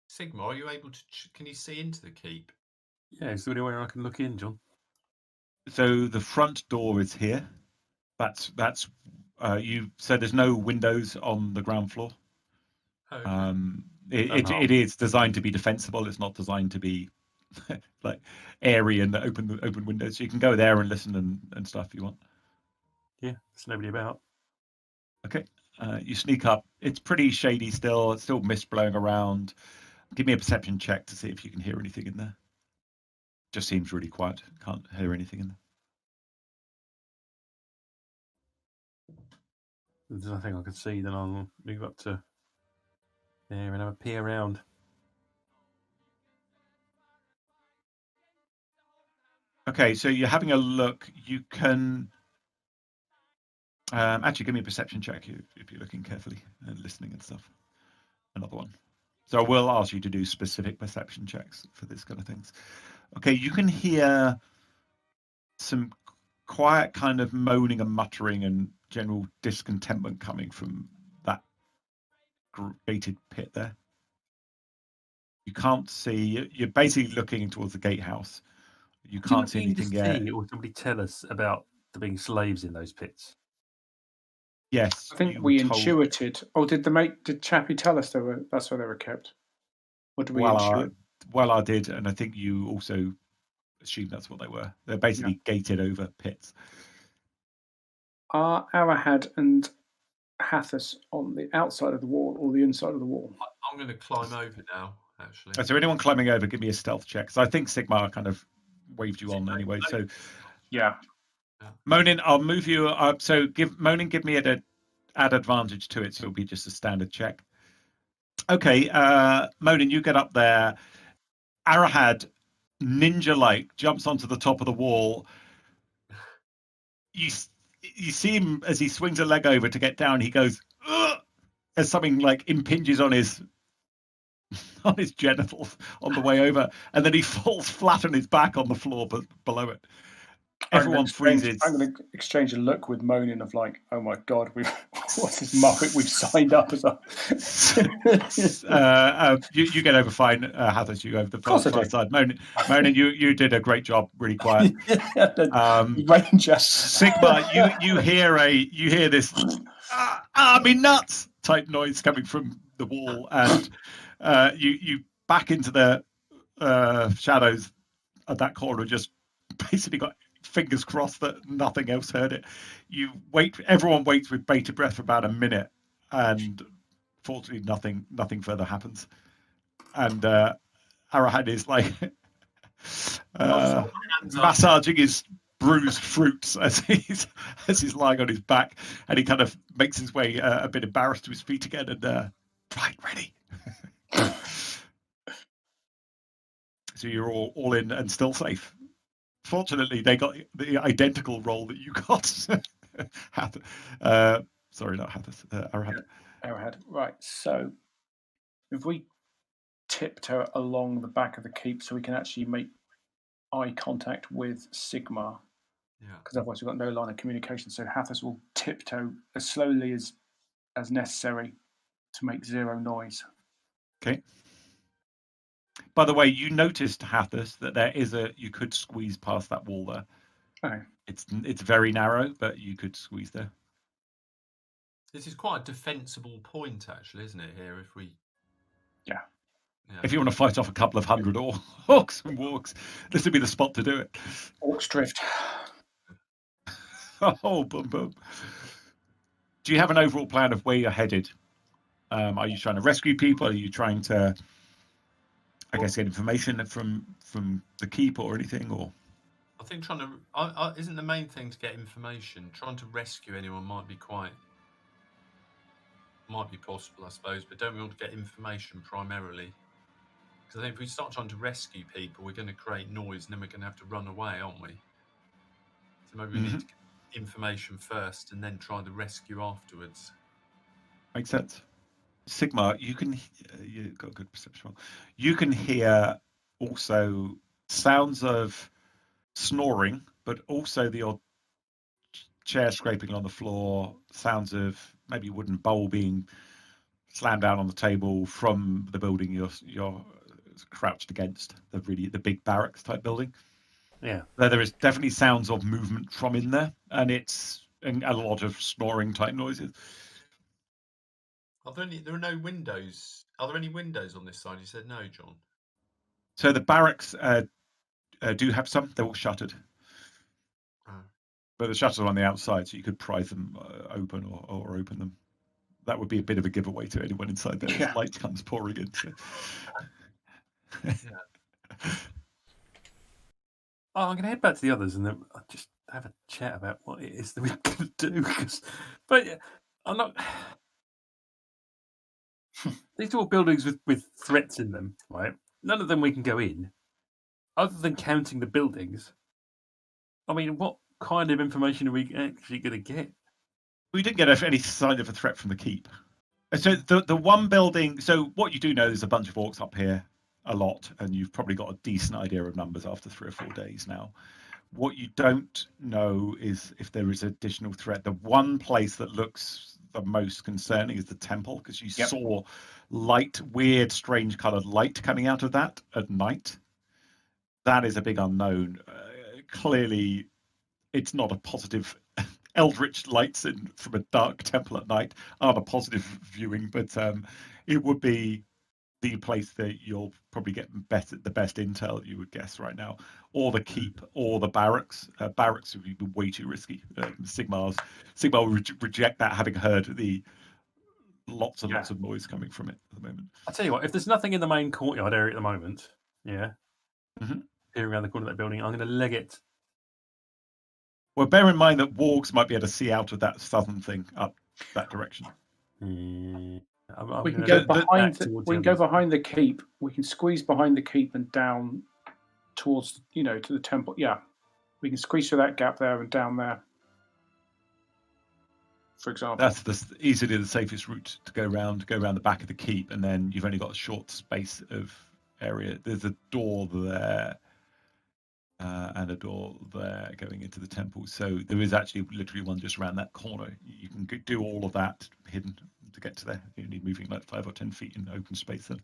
Sigmar, are you able to? Can you see into the keep? Yeah, is there anywhere I can look in, John? So the front door is here. That's you said there's no windows on the ground floor. Okay. It is designed to be defensible. It's not designed to be like airy and open windows. So you can go there and listen and stuff if you want. Yeah, there's nobody about. Okay. You sneak up. It's pretty shady still. It's still mist blowing around. Give me a perception check to see if you can hear anything in there. Just seems really quiet. Can't hear anything in there. If there's nothing I can see, then I'll move up to there and have a peer around. Okay, so you're having a look. You can actually give me a perception check if you're looking carefully and listening and stuff. Another one. So I will ask you to do specific perception checks for this kind of things. Okay, you can hear some quiet kind of moaning and muttering and general discontentment coming from that gated pit there. You can't see. You're basically looking towards the gatehouse. You can't see anything yet. Or somebody tell us about there being slaves in those pits? Yes, I think we intuited. Oh, did Chappie tell us that's where they were kept? Or did we intuit? Wellar did, and I think you also assumed that's what they were. They're basically gated over pits. Are Arahad and Hathas on the outside of the wall or the inside of the wall? I'm going to climb over now, actually. So anyone climbing over, give me a stealth check. So I think Sigmar kind of waved you on anyway. So yeah. Monin, I'll move you up. So give me add advantage to it. So it'll be just a standard check. Okay, Monin, you get up there. Arahad, ninja-like, jumps onto the top of the wall. You see him as he swings a leg over to get down. He goes, ugh, as something like impinges on his genitals on the way over, and then he falls flat on his back on the floor below it. Everyone freezes. I'm going to exchange a look with Monin of like, oh my god, what's this market we've signed up as a... you get over fine, Hathas, you over the far side. Monin, you did a great job, really quiet. Ranger. Sigmar, you hear this me nuts type noise coming from the wall, and you back into the shadows of that corner, just basically got fingers crossed that nothing else heard it. You wait. Everyone waits with bated breath for about a minute, and fortunately, nothing further happens. And Arahad is like massaging his bruised fruits as he's lying on his back, and he kind of makes his way a bit embarrassed to his feet again. And right, ready. So you're all in and still safe. Fortunately, they got the identical roll that you got. Sorry, not Hathas. Arahad. Arahad. Right. So if we tiptoe along the back of the keep so we can actually make eye contact with Sigmar, because otherwise we've got no line of communication. So Hathas will tiptoe as slowly as necessary to make zero noise. Okay. By the way, you noticed, Hathas, that there is you could squeeze past that wall there. Okay. It's very narrow, but you could squeeze there. This is quite a defensible point, actually, isn't it? Here, if we, if you want to fight off a couple of hundred orcs and wargs, this would be the spot to do it. Orcs drift. Oh, boom, boom. Do you have an overall plan of where you're headed? Are you trying to rescue people? Are you trying to, I guess, get information from the keep or anything? Or I think trying to isn't the main thing to get information. Trying to rescue anyone might be possible, I suppose. But don't we want to get information primarily? Because I think if we start trying to rescue people, we're going to create noise, and then we're going to have to run away, aren't we? So maybe we need to get information first, and then try the rescue afterwards. Makes sense. Sigmar, you've got a good perception. You can hear also sounds of snoring, but also the odd chair scraping on the floor, sounds of maybe wooden bowl being slammed down on the table from the building you're crouched against the big barracks type building. Yeah. There is definitely sounds of movement from in there, and it's a lot of snoring type noises. There are no windows. Are there any windows on this side? You said no, John. So the barracks do have some. They're all shuttered. Oh. But the shutters are on the outside, so you could pry them open or open them. That would be a bit of a giveaway to anyone inside there as light comes pouring in. So. I'm going to head back to the others and then I'll just have a chat about what it is that we can do. But I'm not. These are all buildings with threats in them, right? None of them we can go in, other than counting the buildings. I mean, what kind of information are we actually going to get? We didn't get any sign of a threat from the keep. So the one building. So what you do know, there's a bunch of orcs up here, a lot, and you've probably got a decent idea of numbers after 3 or 4 days now. What you don't know is if there is additional threat. The one place that looks the most concerning is the temple, because you saw light, weird, strange coloured light coming out of that at night. That is a big unknown. Clearly, it's not a positive. Eldritch lights from a dark temple at night aren't a positive viewing, but it would be the place that you'll probably get the best intel, you would guess right now, or the keep, or the barracks. Barracks would be way too risky. Sigmar would reject that, having heard the lots and lots of noise coming from it at the moment. I'll tell you what, if there's nothing in the main courtyard area at the moment, here around the corner of that building, I'm going to leg it. Well, bear in mind that wargs might be able to see out of that southern thing up that direction. We can go behind. We can go behind the keep. We can squeeze behind the keep and down towards, to the temple. Yeah, we can squeeze through that gap there and down there. For example, that's easily the safest route to go around the back of the keep, and then you've only got a short space of area. There's a door there. And a door there going into the temple. So there is actually literally one just around that corner. You can do all of that hidden to get to there. You need moving like 5 or 10 feet in open space then.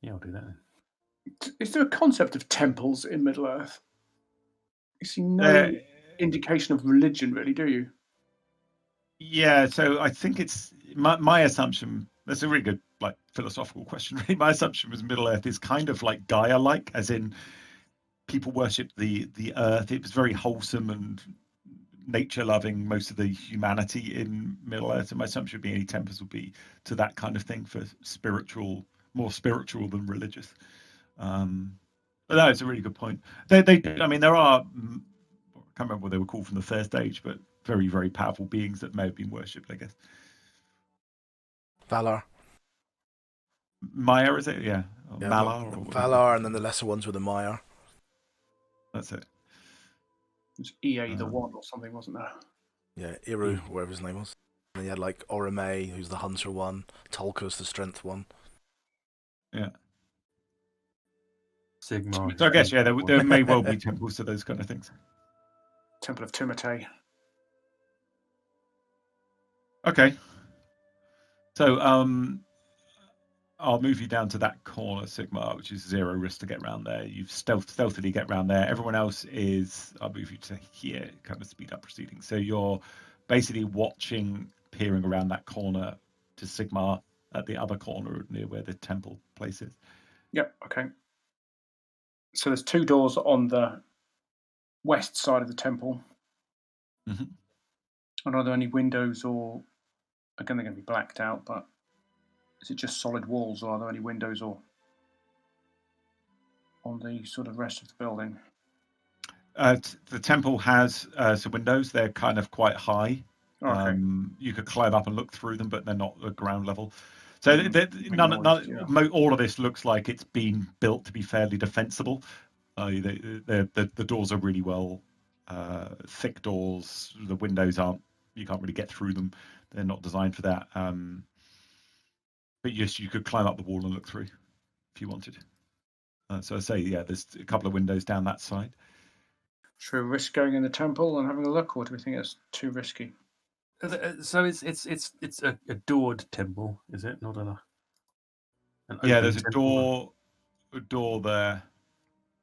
Yeah, I'll do that then. Is there a concept of temples in Middle-earth? You see no indication of religion, really, do you? Yeah, so I think it's my assumption. That's a really good philosophical question. Really, my assumption was Middle-earth is kind of like Gaia-like, as in people worship the earth. It was very wholesome and nature-loving, most of the humanity in Middle-earth. And my assumption would be any temples would be to that kind of thing, for more spiritual than religious. But no, it's a really good point. There are, I can't remember what they were called from the first age, but very, very powerful beings that may have been worshipped, I guess. Valar. Maya, is it? Yeah. Malar. Valar, and then the lesser ones were the Maya. That's it. It was EA the One or something, wasn't there? Yeah, Iru, whatever his name was. And then you had Orome, who's the hunter one. Tulka's the strength one. Yeah. Sigmar. So I guess, there may well be temples to those kind of things. Temple of Timotei. Okay. So I'll move you down to that corner, Sigmar, which is 0 risk to get around there. You stealthily get around there. Everyone else I'll move you to here, kind of speed up proceedings. So you're basically peering around that corner to Sigmar at the other corner near where the temple place is. Yep, okay. So there's 2 doors on the west side of the temple. Mm-hmm. And are there any windows, or again they're going to be blacked out, but is it just solid walls, or are there any windows or on the sort of rest of the building? The temple has some windows. They're kind of quite high. Okay. You could climb up and look through them, but they're not at ground level. So all of this looks like it's been built to be fairly defensible. The doors are really well thick doors. The windows you can't really get through them. They're not designed for that. But yes, you could climb up the wall and look through if you wanted. So I say, there's a couple of windows down that side. Should we risk going in the temple and having a look, or do we think it's too risky? So it's a doored temple, is it? Not Yeah, there's a temple. door there,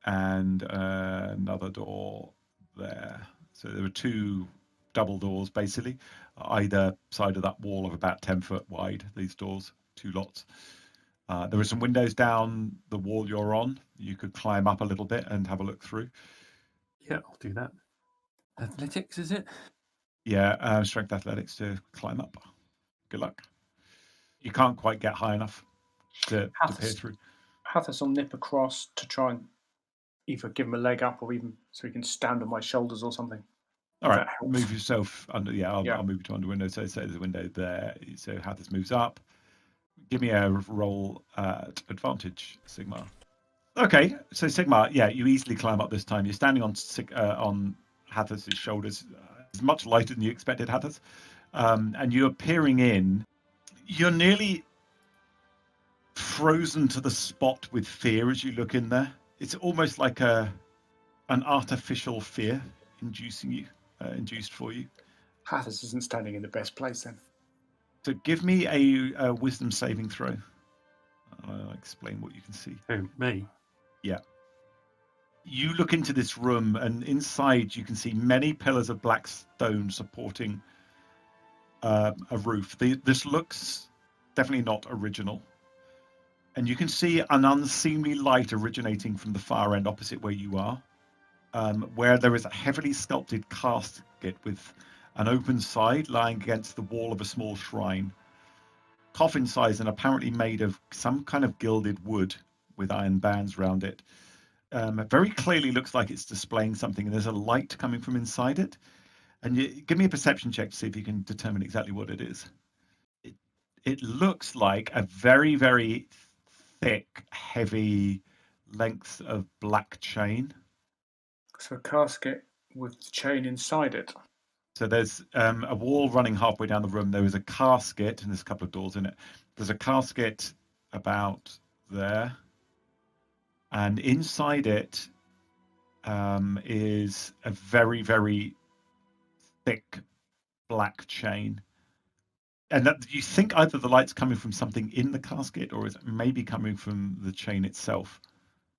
and another door there. So there were 2 double doors, basically, either side of that wall of about 10 foot wide. These doors, 2 lots. There were some windows down the wall you're on. You could climb up a little bit and have a look through. Yeah, I'll do that. Athletics, is it? Yeah, strength athletics to climb up. Good luck. You can't quite get high enough to peer through. Hartfast will nip across to try and either give him a leg up or even so he can stand on my shoulders or something. All right, That helps. move yourself under. Yeah, I'll Yeah. move you to under window. So there's a window there. So Hathis moves up. Give me a roll at advantage, Sigmar. Okay, so Sigmar, yeah, you easily climb up this time. You're standing on Hathis' shoulders. It's much lighter than you expected, Hathis. And you're peering in. You're nearly frozen to the spot with fear as you look in there. It's almost like an artificial fear induced for you. Hartfast isn't standing in the best place then. So give me a wisdom saving throw. I'll explain what you can see. Who, me? Yeah. You look into this room, and inside you can see many pillars of black stone supporting a roof. This looks definitely not original. And you can see an unseemly light originating from the far end opposite where you are, where there is a heavily sculpted casket with an open side lying against the wall of a small shrine. Coffin size and apparently made of some kind of gilded wood with iron bands around it. Very clearly looks like it's displaying something, and there's a light coming from inside it. And give me a perception check to see if you can determine exactly what it is. It looks like a very, very thick, heavy length of black chain. So a casket with the chain inside it. So there's a wall running halfway down the room. There is a casket, and there's a couple of doors in it. There's a casket about there. And inside it is a very, very thick black chain. And that you think either the light's coming from something in the casket or is it maybe coming from the chain itself.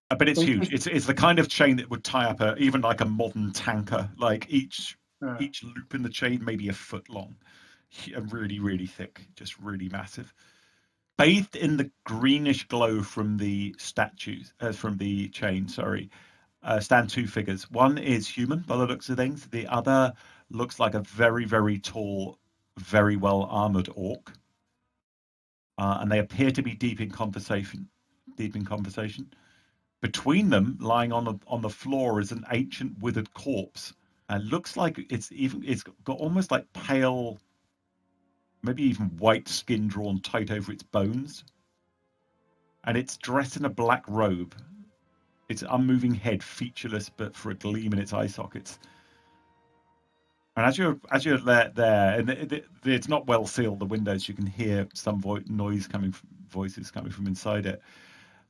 But it's huge. It's the kind of chain that would tie up even like a modern tanker. Like each loop in the chain maybe a foot long, really, really thick, just really massive. Bathed in the greenish glow from the statues, from the chain, stand 2 figures. One is human by the looks of things. The other looks like a very, very tall, very well armored orc. And they appear to be deep in conversation. Between them, lying on the floor, is an ancient withered corpse. Looks like it's got almost like pale, maybe even white skin drawn tight over its bones. And it's dressed in a black robe. Its unmoving head featureless, but for a gleam in its eye sockets. And as you're there, and it's not well sealed, the windows, you can hear some voices coming from inside it.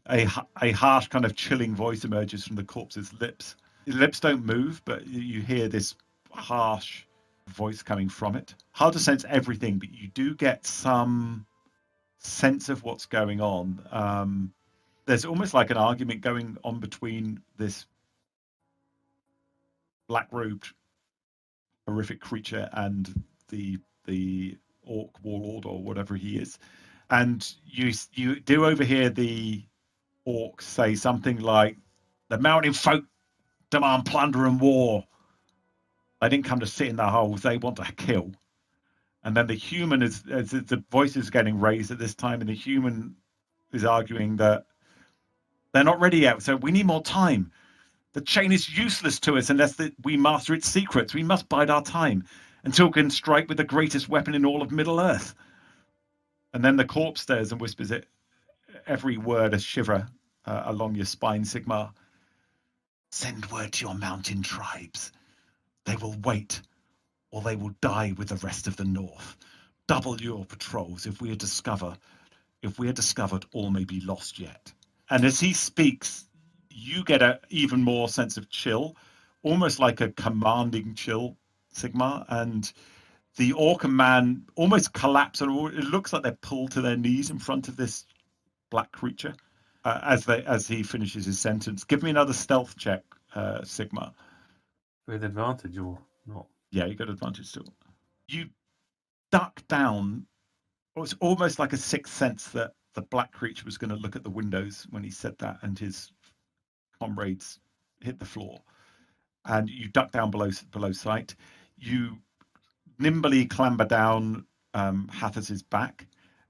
A harsh kind of chilling voice emerges from the corpse's lips. The lips don't move, but you hear this harsh voice coming from it. Hard to sense everything, but you do get some sense of what's going on. There's almost like an argument going on between this black-robed horrific creature and the orc warlord or whatever he is. And you do overhear the orc say something like, "The mountain folk demand plunder and war. They didn't come to sit in their holes, they want to kill." And then the human as the voice is getting raised at this time, and the human is arguing that they're not ready yet, so we need more time. The chain is useless to us unless we master its secrets. We must bide our time until we can strike with the greatest weapon in all of Middle-earth. And then the corpse stares and whispers it, every word a shiver along your spine, Sigmar. "Send word to your mountain tribes. They will wait, or they will die with the rest of the North. Double your patrols. If we are discovered, all may be lost yet." And as he speaks, you get an even more sense of chill, almost like a commanding chill, Sigmar. And the orc man almost collapse, and it looks like they're pulled to their knees in front of this black creature. As he finishes his sentence, give me another stealth check, Sigma. With advantage or not? Yeah, you got advantage still. You duck down. It was almost like a sixth sense that the black creature was going to look at the windows when he said that, and his comrades hit the floor. And you duck down below sight. You nimbly clamber down Hathas's back,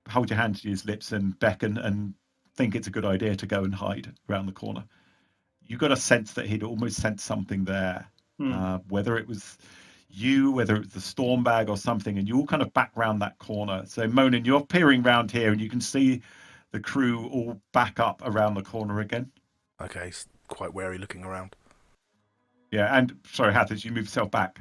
hold your hand to his lips, and beckon, and think it's a good idea to go and hide around the corner. You got a sense that he'd almost sensed something there, whether it was you, whether it was the storm bag or something, and you all kind of back round that corner. So Monin, you're peering round here, and you can see the crew all back up around the corner again. Okay, quite wary looking around. Yeah, and sorry, Hathas, you move yourself back.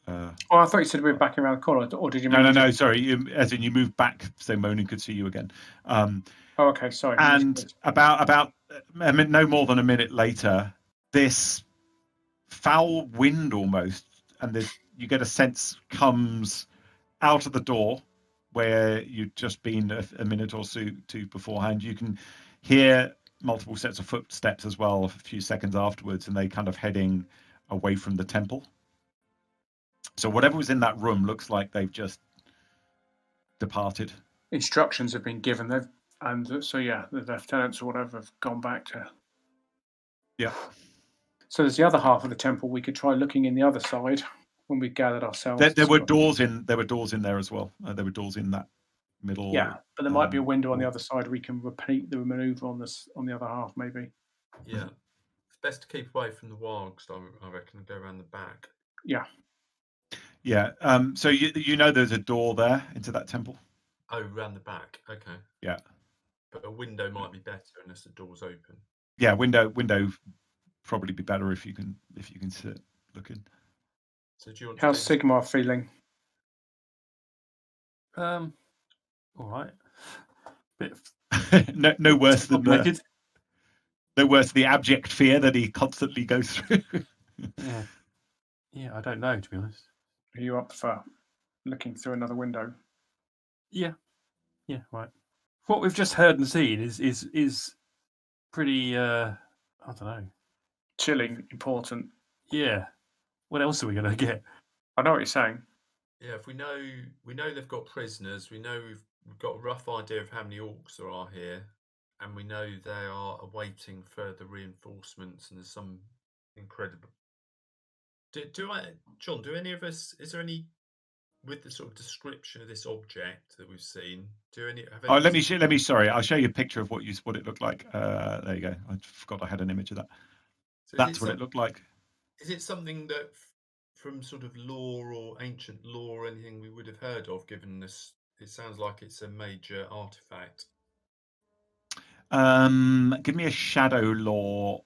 Oh, I thought you said we were back around the corner, or did you? No. Sorry, as in you moved back so Monin could see you again. Oh, okay, sorry. And about no more than a minute later, this foul wind almost, and you get a sense comes out of the door where you'd just been a minute or two beforehand. You can hear multiple sets of footsteps as well a few seconds afterwards, and they kind of heading away from the temple. So whatever was in that room looks like they've just departed. Instructions have been given. The lieutenants or whatever have gone back to. Yeah. So there's the other half of the temple. We could try looking in the other side when we gathered ourselves. There were doors in there as well. There were doors in that middle. Yeah, but there might be a window on the other side. We can repeat the maneuver on the other half, maybe. Yeah, it's best to keep away from the wargs. I reckon, and go around the back. Yeah. Yeah. So you know there's a door there into that temple. Oh, round the back. Okay. Yeah. But a window might be better unless the door's open. Yeah, window probably be better if you can sit looking. So do you want? How's Sigmar feeling? All right. Bit no worse than the abject fear that he constantly goes through. Yeah, I don't know, to be honest. Are you up for looking through another window? Yeah, right. What we've just heard and seen is pretty. I don't know. Chilling, important. Yeah. What else are we gonna get? I know what you're saying. Yeah, if we know they've got prisoners. We know we've got a rough idea of how many orcs there are here, and we know they are awaiting further reinforcements. And there's some incredible. John? Do any of us? Is there any with the sort of description of this object that we've seen? Let me. Sorry, I'll show you a picture of what it looked like. There you go. I forgot I had an image of that. So that's what it looked like. Is it something that, from sort of lore or ancient lore, or anything we would have heard of? Given this, it sounds like it's a major artifact. Give me a shadow lore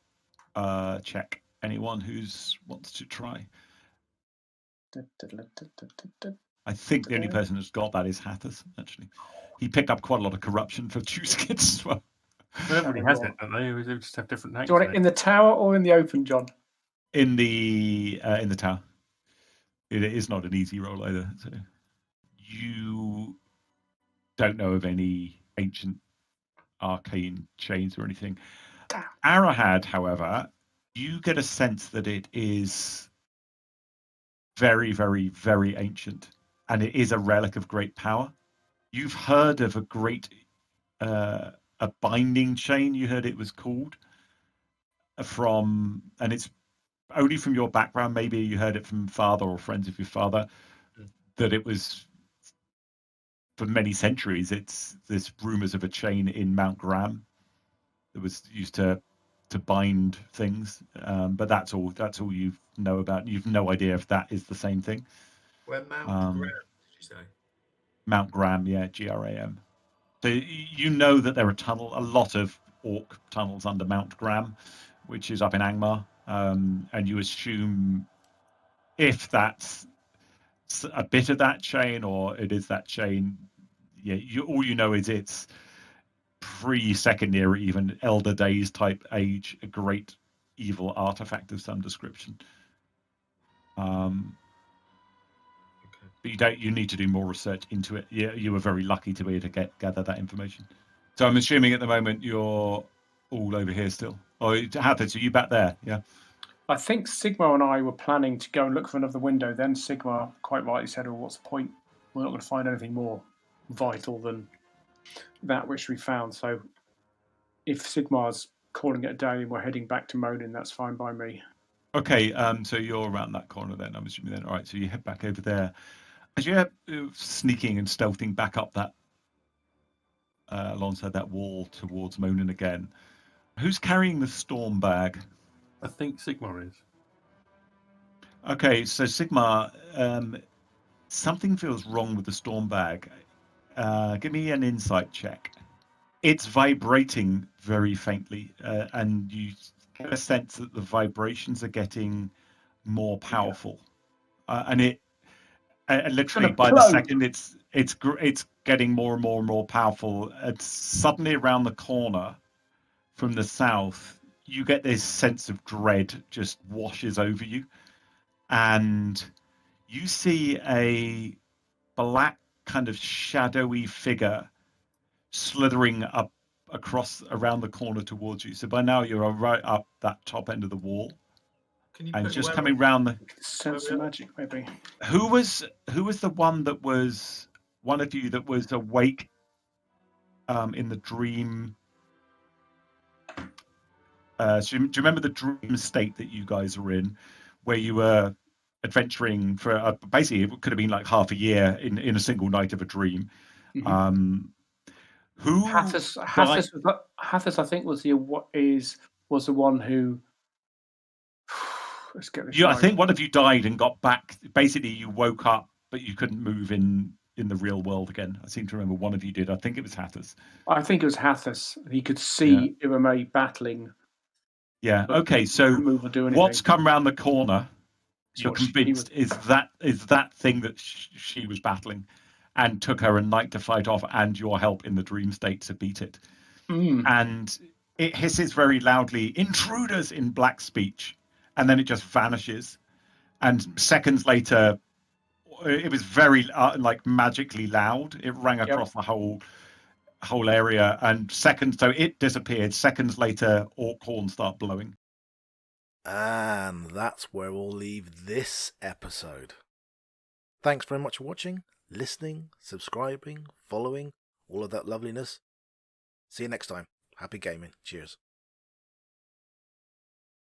check. Anyone wants to try. I think the only person who's got that is Hathas, actually. He picked up quite a lot of corruption for choosing it as well. Everybody has it, don't they? They just have different names. Do you want it in the tower or in the open, John? In the tower. It is not an easy roll either. So you don't know of any ancient arcane chains or anything. Arahad, however, you get a sense that it is very, very, very ancient, and it is a relic of great power. You've heard of a great a binding chain, you heard it was called, and it's only from your background, maybe you heard it from father or friends of your father, that it was for many centuries. It's this rumors of a chain in Mount Graham that was used to bind things, but that's all you know about. You've no idea if that is the same thing. Where Mount Graham, did you say? Mount Graham, yeah, Gram. So you know that there are a lot of orc tunnels under Mount Graham, which is up in Angmar, and you assume if that's a bit of that chain or it is that chain, yeah, all you know is it's pre-second era, even Elder Days type age, a great evil artifact of some description. But you need to do more research into it. Yeah, you were very lucky to be able to gather that information. So I'm assuming at the moment you're all over here still. Or Hartfast, are you back there? Yeah. I think Sigma and I were planning to go and look for another window. Then Sigma quite rightly said, "Oh, what's the point? We're not going to find anything more vital than that which we found." So if Sigma's calling it a day and we're heading back to Monin, that's fine by me. Okay, so you're around that corner then, I'm assuming then. All right, so you head back over there. As you're sneaking and stealthing back up that alongside that wall towards Monin again, who's carrying the storm bag? I think Sigma is. Okay, so Sigma, something feels wrong with the storm bag. Give me an insight check. It's vibrating very faintly, and you get a sense that the vibrations are getting more powerful, and it literally by the second it's getting more and more and more powerful. And suddenly around the corner from the south, you get this sense of dread just washes over you, and you see a black kind of shadowy figure slithering up across around the corner towards you. So by now you're right up that top end of the wall. Can you And put just where- coming round the Sense of magic, maybe. who was the one that was one of you that was awake in the dream? So do you remember the dream state that you guys were in, where you were adventuring for basically it could have been like half a year in a single night of a dream? Mm-hmm. Who Hathis, I think, was the one who. Let's get this I right. think one of you died and got back. Basically, you woke up, but you couldn't move in the real world again. I seem to remember one of you did. I think it was Hathis. I think it was Hathis. He could see Irame battling. Yeah. Okay. So move or do anything. what's come round the corner? You're What she convinced is that thing that she was battling, and took her a night to fight off, and your help in the dream state to beat it. And it hisses very loudly, "Intruders!" in black speech, and then it just vanishes. And seconds later, it was very like magically loud. It rang across the whole area, and seconds. So it disappeared. Seconds later, orc horns start blowing. And that's where we'll leave this episode. Thanks very much for watching, listening, subscribing, following, all of that loveliness. See you next time. Happy gaming. Cheers.